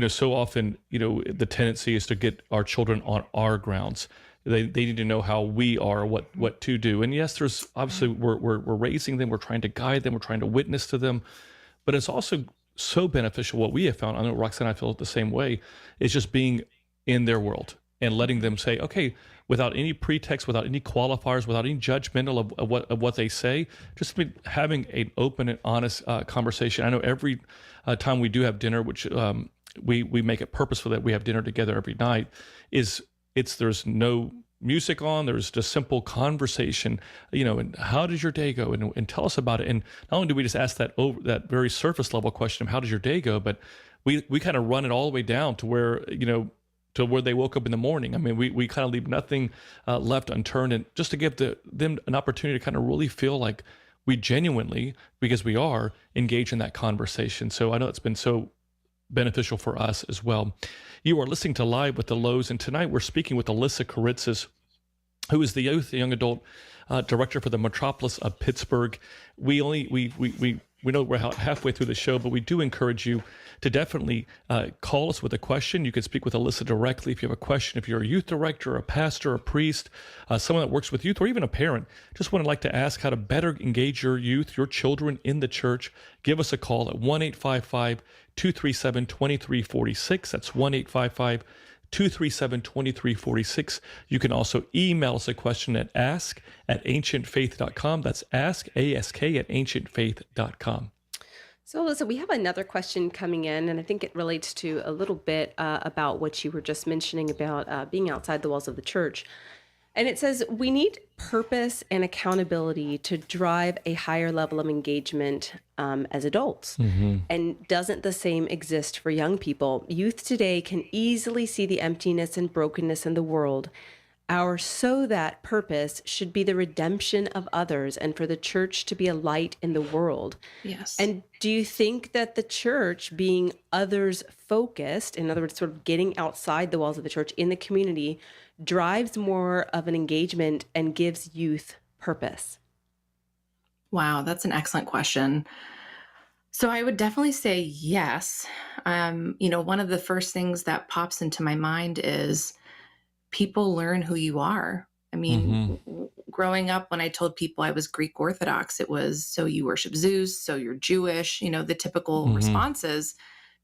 so often, the tendency is to get our children on our grounds. They need to know how we are, what to do. And yes, there's obviously we're raising them, we're trying to guide them, we're trying to witness to them, but it's also so beneficial. What we have found, I know Roxanne and I feel it the same way, is just being in their world and letting them say, okay, without any pretext, without any qualifiers, without any judgmental of what they say, just having an open and honest conversation. I know every time we do have dinner, which we make it purposeful that we have dinner together every night, there's no music on, there's just simple conversation, and how does your day go, and tell us about it. And not only do we just ask that very surface level question of how does your day go, but we kind of run it all the way down to where they woke up in the morning. I mean, we kind of leave nothing left unturned, and just to give them an opportunity to kind of really feel like we genuinely, because we are, engaged in that conversation. So I know it's been so beneficial for us as well. You are listening to Live with the Louhs, and tonight we're speaking with Alyssa Kyritsis, who is the youth and young adult director for the Metropolis of Pittsburgh. We know we're halfway through the show, but we do encourage you to definitely call us with a question. You can speak with Alyssa directly if you have a question. If you're a youth director, a pastor, a priest, someone that works with youth, or even a parent, just want to like to ask how to better engage your youth, your children in the church, give us a call at 1-855-237-2346. That's 1-855-237-2346. You can also email us a question at ask@ancientfaith.com. That's ask@ancientfaith.com. So, Alyssa, we have another question coming in, and I think it relates to a little bit about what you were just mentioning about being outside the walls of the church. And it says, we need purpose and accountability to drive a higher level of engagement as adults. Mm-hmm. And doesn't the same exist for young people? Youth today can easily see the emptiness and brokenness in the world. So that purpose should be the redemption of others and for the church to be a light in the world. Yes. And do you think that the church, being others focused, in other words, sort of getting outside the walls of the church in the community, drives more of an engagement and gives youth purpose? Wow, that's an excellent question. So I would definitely say yes. One of the first things that pops into my mind is people learn who you are. I mean, growing up, when I told people I was Greek Orthodox, it was, so you worship Zeus, so you're Jewish, the typical responses,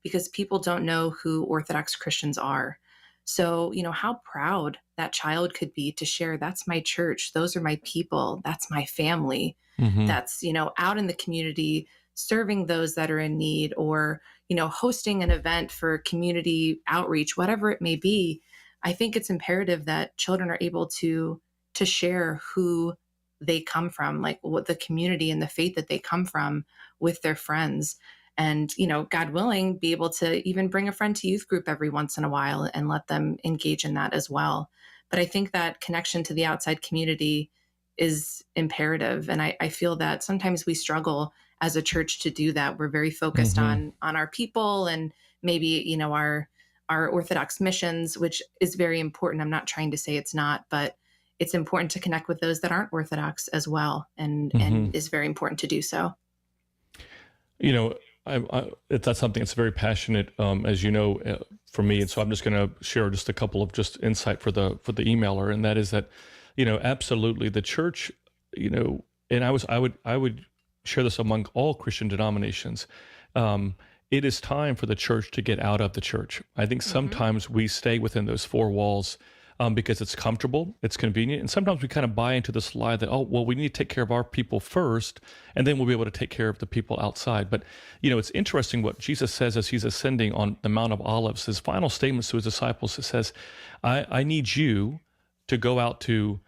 because people don't know who Orthodox Christians are. So, how proud that child could be to share, that's my church, those are my people, that's my family, that's, out in the community, serving those that are in need, or, hosting an event for community outreach, whatever it may be. I think it's imperative that children are able to share who they come from, like what the community and the faith that they come from, with their friends. And, God willing, be able to even bring a friend to youth group every once in a while and let them engage in that as well. But I think that connection to the outside community is imperative. And I feel that sometimes we struggle as a church to do that. We're very focused on our people and maybe, our Orthodox missions, which is very important. I'm not trying to say it's not, but it's important to connect with those that aren't Orthodox as well, and is very important to do so. That's something that's very passionate, as you know, for me. And so I'm just going to share just a couple of just insight for the emailer, and that is that, absolutely the church, and I would share this among all Christian denominations. It is time for the church to get out of the church. I think sometimes we stay within those four walls because it's comfortable, it's convenient, and sometimes we kind of buy into this lie that, we need to take care of our people first, and then we'll be able to take care of the people outside. But, it's interesting what Jesus says as he's ascending on the Mount of Olives. His final statements to his disciples, it says, I need you to go out to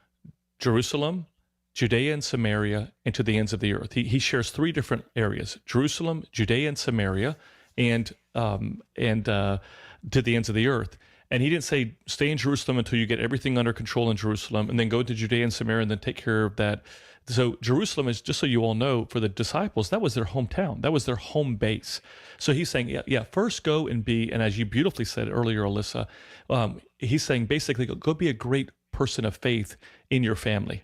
Jerusalem, Judea and Samaria, and to the ends of the earth. He shares three different areas: Jerusalem, Judea and Samaria, and to the ends of the earth. And he didn't say, stay in Jerusalem until you get everything under control in Jerusalem, and then go to Judea and Samaria and then take care of that. So Jerusalem is, just so you all know, for the disciples, that was their hometown. That was their home base. So he's saying, first go and be, and as you beautifully said earlier, Alyssa, he's saying basically, go be a great person of faith in your family.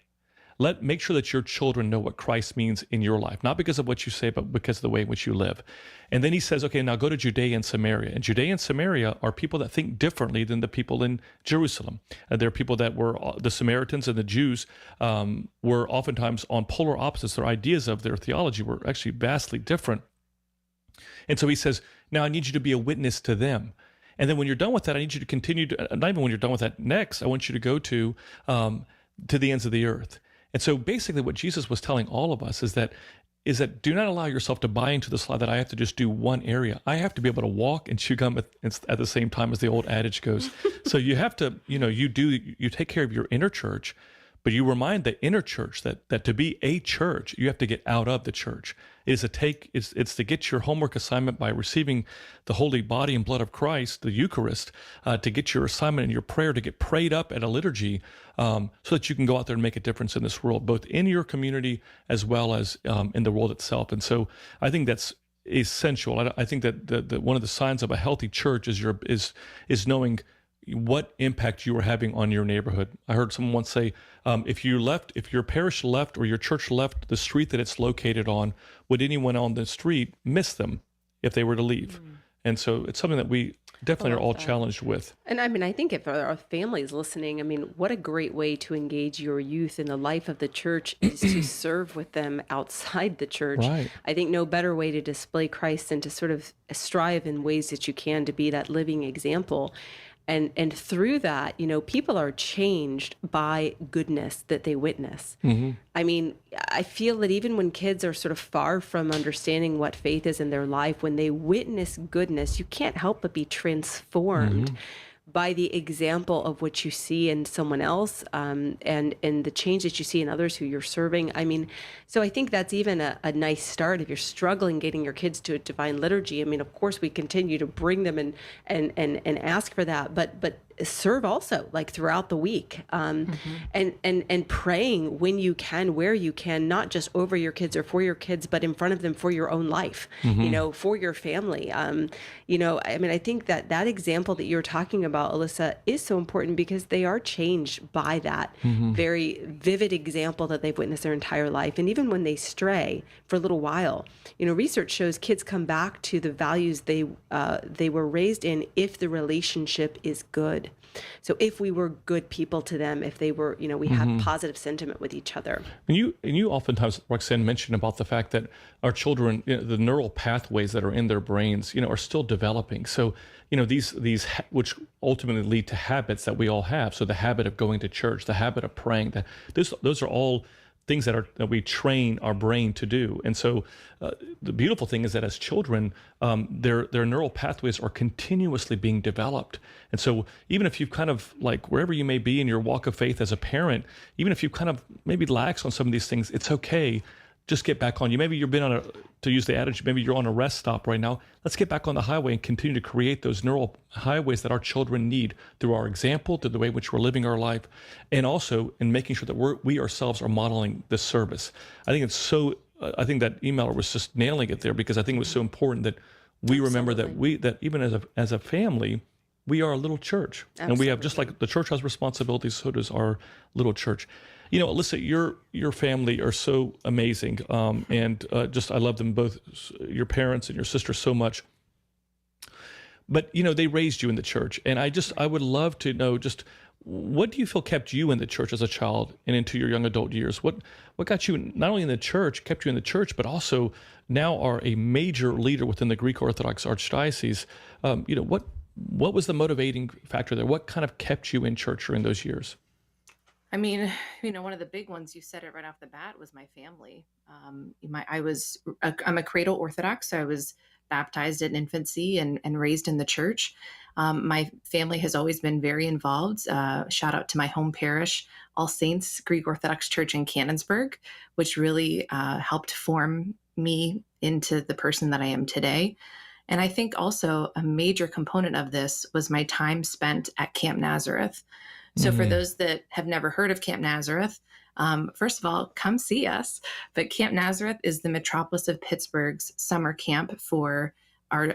Make sure that your children know what Christ means in your life, not because of what you say, but because of the way in which you live. And then he says, okay, now go to Judea and Samaria. And Judea and Samaria are people that think differently than the people in Jerusalem. They're people that were, the Samaritans and the Jews were oftentimes on polar opposites. Their ideas of their theology were actually vastly different. And so he says, now I need you to be a witness to them. And then when you're done with that, I need you to continue to, not even when you're done with that next, I want you to go to the ends of the earth. And so basically what Jesus was telling all of us is that is that do not allow yourself to buy into this lie that I have to just do one area. I have to be able to walk and chew gum at the same time, as the old adage goes. So you have to, you take care of your inner church, but you remind the inner church that to be a church, you have to get out of the church. It's to get your homework assignment by receiving the holy body and blood of Christ, the Eucharist, to get your assignment and your prayer to get prayed up at a liturgy, so that you can go out there and make a difference in this world, both in your community as well as in the world itself. And so I think that's essential. I think that one of the signs of a healthy church is knowing what impact you are having on your neighborhood. I heard someone once say, if your parish left or your church left the street that it's located on, would anyone on the street miss them if they were to leave? And so it's something that we definitely are all challenged with. And I mean, I think if our families listening, I mean, what a great way to engage your youth in the life of the church is to serve with them outside the church. Right. I think no better way to display Christ than to sort of strive in ways that you can to be that living example. And through that, people are changed by goodness that they witness. Mm-hmm. I mean, I feel that even when kids are sort of far from understanding what faith is in their life, when they witness goodness, you can't help but be transformed by the example of what you see in someone else, and the change that you see in others who you're serving. I mean, so I think that's even a nice start if you're struggling getting your kids to a divine liturgy. I mean, of course, we continue to bring them and ask for that, but serve also, like throughout the week, and praying when you can, where you can, not just over your kids or for your kids, but in front of them for your own life, for your family. I mean, I think that example that you're talking about, Alyssa, is so important because they are changed by that very vivid example that they've witnessed their entire life. And even when they stray for a little while, research shows kids come back to the values they were raised in if the relationship is good. So if we were good people to them, if they were, we have positive sentiment with each other. And you oftentimes, Roxanne, mentioned about the fact that our children, the neural pathways that are in their brains, are still developing. So, these which ultimately lead to habits that we all have. So the habit of going to church, the habit of praying, those are all things that we train our brain to do. And so the beautiful thing is that as children, their neural pathways are continuously being developed. And so even if you've kind of, like, wherever you may be in your walk of faith as a parent, even if you kind of maybe lax on some of these things, it's okay. Just get back on. Maybe you've been to use the adage, maybe you're on a rest stop right now. Let's get back on the highway and continue to create those neural highways that our children need through our example, through the way in which we're living our life, and also in making sure that we ourselves are modeling this service. I think I think that emailer was just nailing it there, because I think it was so important that we remember that even as a family, we are a little church. Absolutely. And we have, just like the church has responsibilities, so does our little church. Alyssa, your family are so amazing, and I love them both, your parents and your sister, so much. But they raised you in the church, and I would love to know, just what do you feel kept you in the church as a child and into your young adult years? What got you not only in the church, kept you in the church, but also now are a major leader within the Greek Orthodox Archdiocese? What was the motivating factor there? What kind of kept you in church during those years? I mean, one of the big ones, you said it right off the bat, was my family. I'm a cradle Orthodox, so I was baptized in infancy and raised in the church. My family has always been very involved. Shout out to my home parish, All Saints Greek Orthodox Church in Canonsburg, which really helped form me into the person that I am today. And I think also a major component of this was my time spent at Camp Nazareth. So for those that have never heard of Camp Nazareth, first of all, come see us. But Camp Nazareth is the Metropolis of Pittsburgh's summer camp for our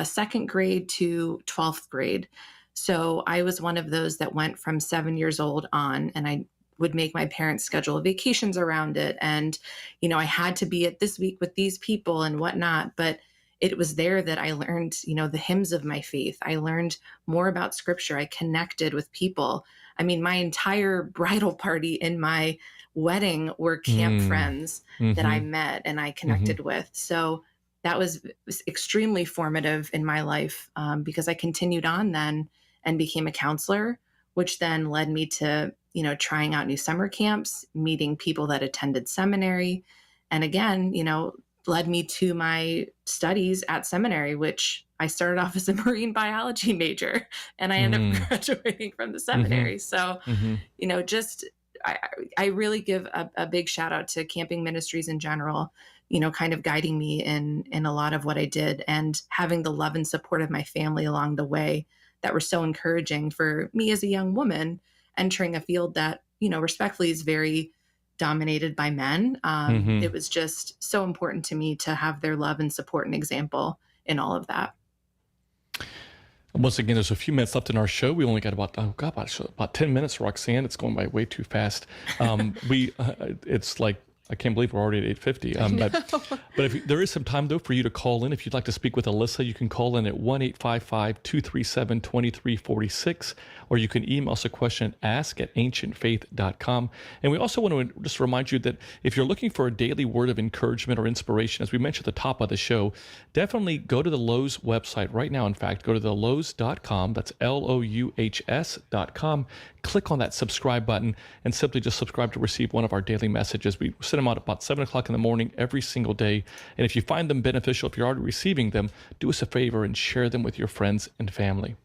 second grade to 12th grade. So I was one of those that went from 7 years old on, and I would make my parents schedule vacations around it. And, I had to be at this week with these people and whatnot. But it was there that I learned, the hymns of my faith. I learned more about scripture. I connected with people. I mean, my entire bridal party and my wedding were camp friends that I met and I connected with. So that was extremely formative in my life, because I continued on then and became a counselor, which then led me to, trying out new summer camps, meeting people that attended seminary. And again, led me to my studies at seminary, which I started off as a marine biology major, and I ended up graduating from the seminary. So, just I really give a big shout out to camping ministries in general, kind of guiding me in a lot of what I did, and having the love and support of my family along the way that were so encouraging for me as a young woman entering a field that, respectfully is very dominated by men. It was just so important to me to have their love and support and example in all of that. Once again, there's a few minutes left in our show. We only got about 10 minutes, Roxanne. It's going by way too fast. It's like, I can't believe we're already at 8:50. But if there is some time, though, for you to call in. If you'd like to speak with Alyssa, you can call in at 1-855-237-2346, or you can email us a question, ask@ancientfaith.com. And we also want to just remind you that if you're looking for a daily word of encouragement or inspiration, as we mentioned at the top of the show, definitely go to the Louhs website right now. In fact, go to the Louhs.com. That's Louhs.com. Click on that subscribe button and simply just subscribe to receive one of our daily messages. We send them out about 7 o'clock in the morning every single day. And if you find them beneficial, if you're already receiving them, do us a favor and share them with your friends and family.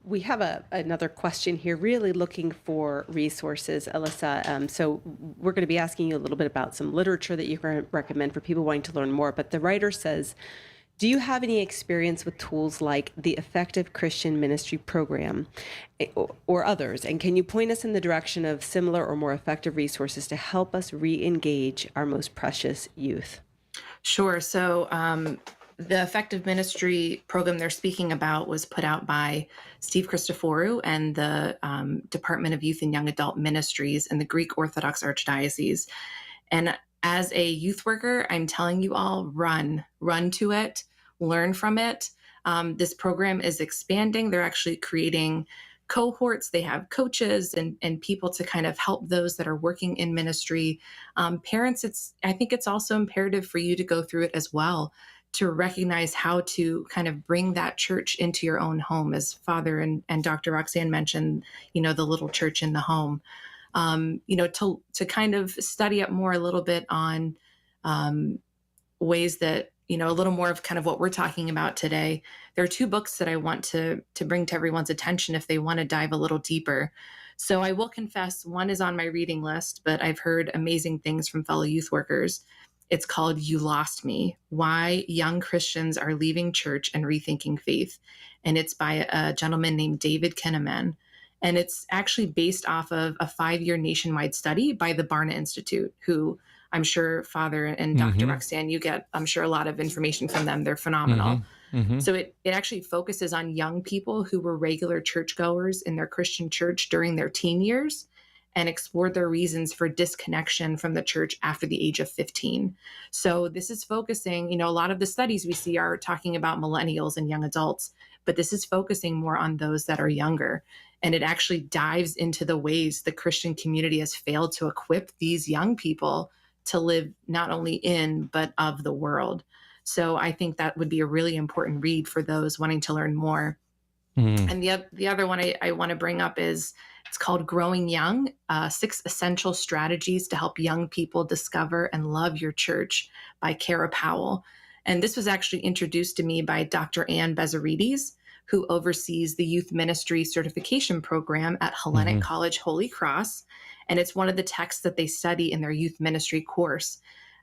We have another question here, really looking for resources, Alyssa. So we're going to be asking you a little bit about some literature that you can recommend for people wanting to learn more. But the writer says, do you have any experience with tools like the Effective Christian Ministry Program or others? And can you point us in the direction of similar or more effective resources to help us re-engage our most precious youth? Sure. So the Effective Ministry Program they're speaking about was put out by Steve Christoforou and the Department of Youth and Young Adult Ministries in the Greek Orthodox Archdiocese. And as a youth worker, I'm telling you all, run to it, learn from it. This program is expanding. They're actually creating cohorts. They have coaches and people to kind of help those that are working in ministry. Parents, I think it's also imperative for you to go through it as well, to recognize how to kind of bring that church into your own home, as Father and Dr. Roxanne mentioned, the little church in the home. To kind of study up more a little bit on ways that, a little more of kind of what we're talking about today. There are 2 books that I want to bring to everyone's attention if they want to dive a little deeper. So I will confess, one is on my reading list, but I've heard amazing things from fellow youth workers. It's called You Lost Me: Why Young Christians Are Leaving Church and Rethinking Faith. And it's by a gentleman named David Kinnaman. And it's actually based off of a 5-year nationwide study by the Barna Institute, who I'm sure Father and Dr. Roxanne, you get, I'm sure, a lot of information from them. They're phenomenal. So it actually focuses on young people who were regular churchgoers in their Christian church during their teen years and explored their reasons for disconnection from the church after the age of 15. So this is focusing, a lot of the studies we see are talking about millennials and young adults, but this is focusing more on those that are younger. And it actually dives into the ways the Christian community has failed to equip these young people to live not only in, but of the world. So I think that would be a really important read for those wanting to learn more. And the other one I want to bring up is, it's called Growing Young, 6 Essential Strategies to Help Young People Discover and Love Your Church by Kara Powell. And this was actually introduced to me by Dr. Ann Bezarides, who oversees the Youth Ministry Certification Program at Hellenic College Holy Cross. And it's one of the texts that they study in their youth ministry course.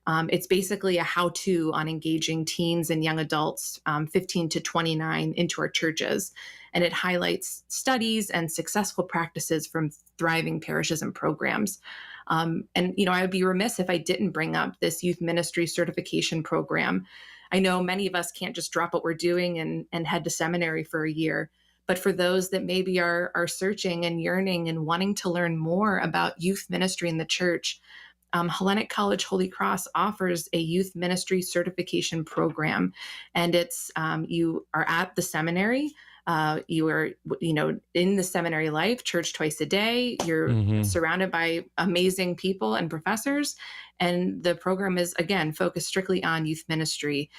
It's basically a how-to on engaging teens and young adults, 15 to 29, into our churches. And it highlights studies and successful practices from thriving parishes and programs. I would be remiss if I didn't bring up this youth ministry certification program. I know many of us can't just drop what we're doing and head to seminary for a year. But for those that maybe are searching and yearning and wanting to learn more about youth ministry in the church, Hellenic College Holy Cross offers a youth ministry certification program. And it's you are at the seminary. You are, in the seminary life, church twice a day. You're surrounded by amazing people and professors. And the program is, again, focused strictly on youth ministry,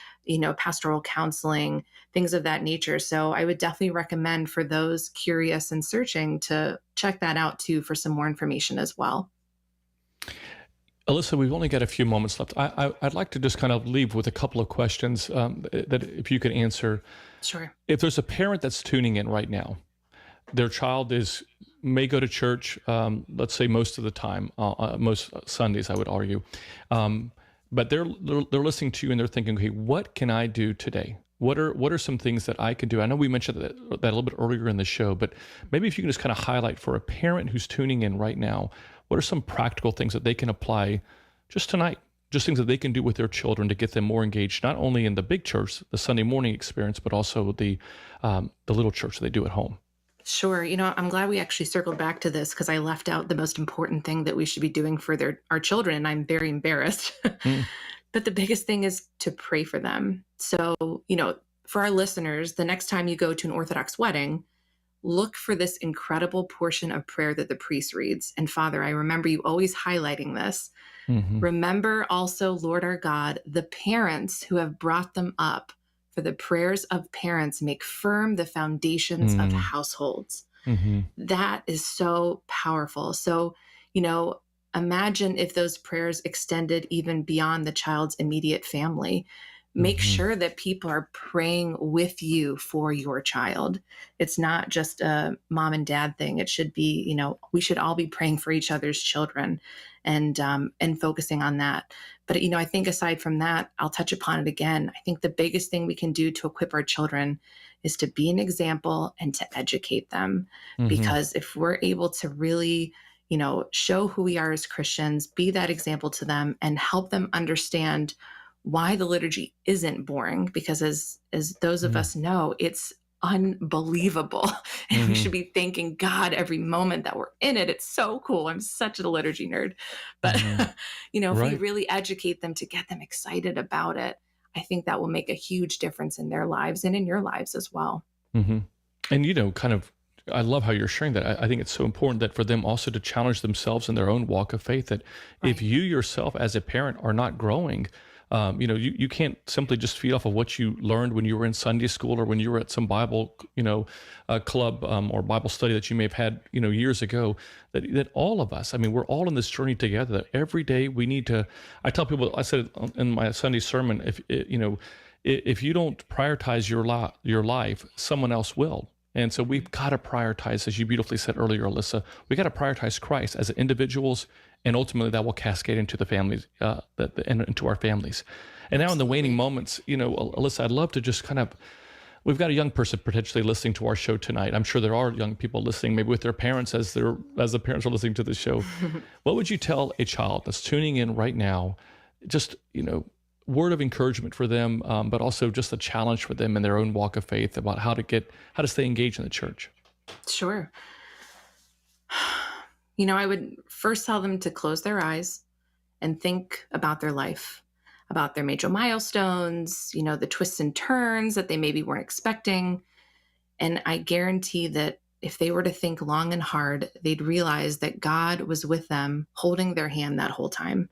pastoral counseling, things of that nature. So I would definitely recommend for those curious and searching to check that out too for some more information as well. Alyssa, we've only got a few moments left. I'd like to just kind of leave with a couple of questions that if you could answer. Sure. If there's a parent that's tuning in right now, their child may go to church, let's say most of the time, most Sundays, I would argue, but they're listening to you and they're thinking, okay, what can I do today? What are some things that I could do? I know we mentioned that a little bit earlier in the show, but maybe if you can just kind of highlight for a parent who's tuning in right now, what are some practical things that they can apply just tonight? Just things that they can do with their children to get them more engaged, not only in the big church, the Sunday morning experience, but also the little church that they do at home. Sure. I'm glad we actually circled back to this because I left out the most important thing that we should be doing for our children. And I'm very embarrassed. But the biggest thing is to pray for them. So, for our listeners, the next time you go to an Orthodox wedding, look for this incredible portion of prayer that the priest reads. And Father, I remember you always highlighting this. Mm-hmm. Remember also, Lord our God, the parents who have brought them up. For the prayers of parents make firm the foundations of households. Mm-hmm. That is so powerful. So, imagine if those prayers extended even beyond the child's immediate family. Make sure that people are praying with you for your child. It's not just a mom and dad thing. It should be, we should all be praying for each other's children and focusing on that. But, I think aside from that, I'll touch upon it again. I think the biggest thing we can do to equip our children is to be an example and to educate them. Because if we're able to really, show who we are as Christians, be that example to them and help them understand why the liturgy isn't boring, because as those of us know, it's unbelievable. And we should be thanking God every moment that we're in it. It's so cool. I'm such a liturgy nerd. But, if we really educate them to get them excited about it, I think that will make a huge difference in their lives and in your lives as well. And, I love how you're sharing that. I think it's so important that for them also to challenge themselves in their own walk of faith, that if you yourself as a parent are not growing, you can't simply just feed off of what you learned when you were in Sunday school or when you were at some Bible, club or Bible study that you may have had, years ago. That all of us, we're all in this journey together. That every day we need to. I tell people, I said in my Sunday sermon, if you don't prioritize your life, someone else will. And so we've got to prioritize, as you beautifully said earlier, Alyssa, we got to prioritize Christ as individuals, and ultimately that will cascade into the families, and into our families. And now in the waning moments, Alyssa, I'd love to just we've got a young person potentially listening to our show tonight. I'm sure there are young people listening, maybe with their parents as the parents are listening to the show. What would you tell a child that's tuning in right now, just, word of encouragement for them, but also just a challenge for them in their own walk of faith about how to stay engaged in the church? Sure. I would first tell them to close their eyes and think about their life, about their major milestones, the twists and turns that they maybe weren't expecting. And I guarantee that if they were to think long and hard, they'd realize that God was with them, holding their hand that whole time.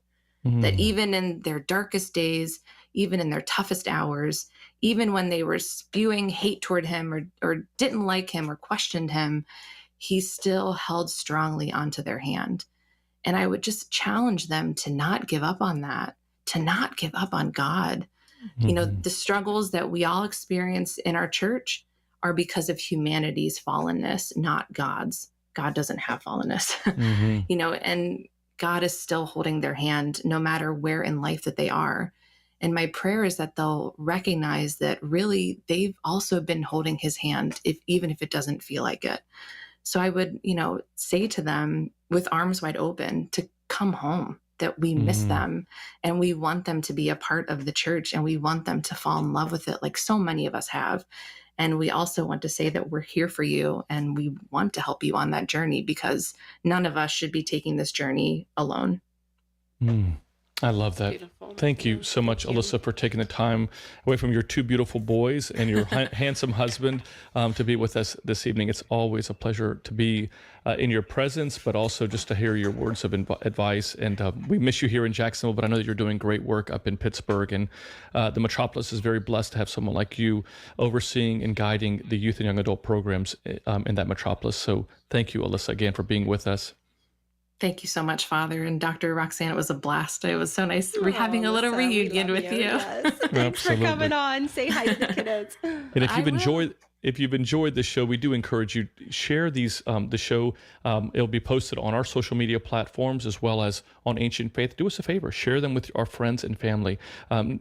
That even in their darkest days, even in their toughest hours, even when they were spewing hate toward him or didn't like him or questioned him, he still held strongly onto their hand. And I would just challenge them to not give up on that, to not give up on God. The struggles that we all experience in our church are because of humanity's fallenness, not God's. God doesn't have fallenness, and God is still holding their hand no matter where in life that they are. And my prayer is that they'll recognize that really they've also been holding his hand, even if it doesn't feel like it. So I would, say to them with arms wide open to come home, that we miss them and we want them to be a part of the church and we want them to fall in love with it like so many of us have. And we also want to say that we're here for you and we want to help you on that journey because none of us should be taking this journey alone. I love that. Beautiful. Thank you so much, Alyssa, for taking the time away from your two beautiful boys and your handsome husband to be with us this evening. It's always a pleasure to be in your presence, but also just to hear your words of advice. And we miss you here in Jacksonville, but I know that you're doing great work up in Pittsburgh. And the Metropolis is very blessed to have someone like you overseeing and guiding the youth and young adult programs in that Metropolis. So thank you, Alyssa, again, for being with us. Thank you so much, Father. And Dr. Roxanne, it was a blast. It was so nice having a little Alyssa, we reunion love with you. Yes. Thanks for coming on. Say hi to the kiddos. And if you've enjoyed the show, we do encourage you to share the show. It'll be posted on our social media platforms as well as on Ancient Faith. Do us a favor, share them with our friends and family. I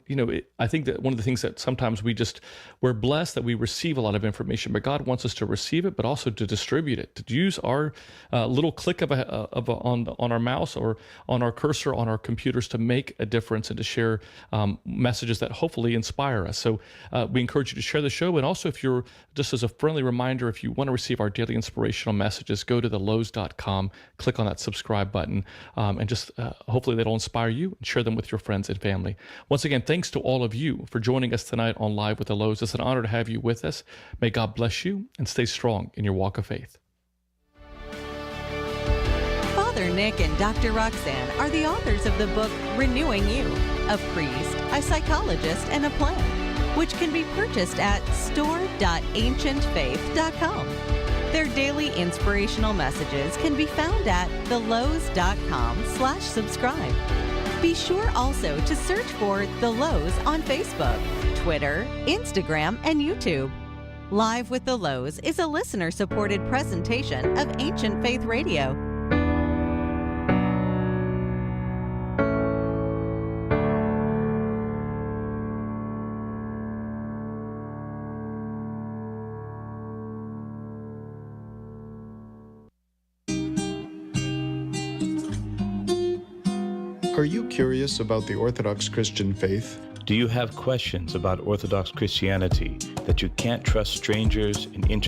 think that one of the things that sometimes we're blessed that we receive a lot of information, but God wants us to receive it, but also to distribute it, to use our little click on our mouse or on our cursor on our computers to make a difference and to share messages that hopefully inspire us. So we encourage you to share the show. And also, if you're just as a friendly reminder, if you want to receive our daily inspirational messages, go to thelouhs.com, click on that subscribe button, and just hopefully that'll inspire you and share them with your friends and family. Once again, thanks to all of you for joining us tonight on Live with the Louhs. It's an honor to have you with us. May God bless you and stay strong in your walk of faith. Father Nick and Dr. Roxanne are the authors of the book Renewing You, a priest, a psychologist, and a plan, which can be purchased at store.ancientfaith.com. Their daily inspirational messages can be found at thelouhs.com/subscribe. Be sure also to search for The Louhs on Facebook, Twitter, Instagram, and YouTube. Live with the Louhs is a listener-supported presentation of Ancient Faith Radio. Are you curious about the Orthodox Christian faith? Do you have questions about Orthodox Christianity that you can't trust strangers in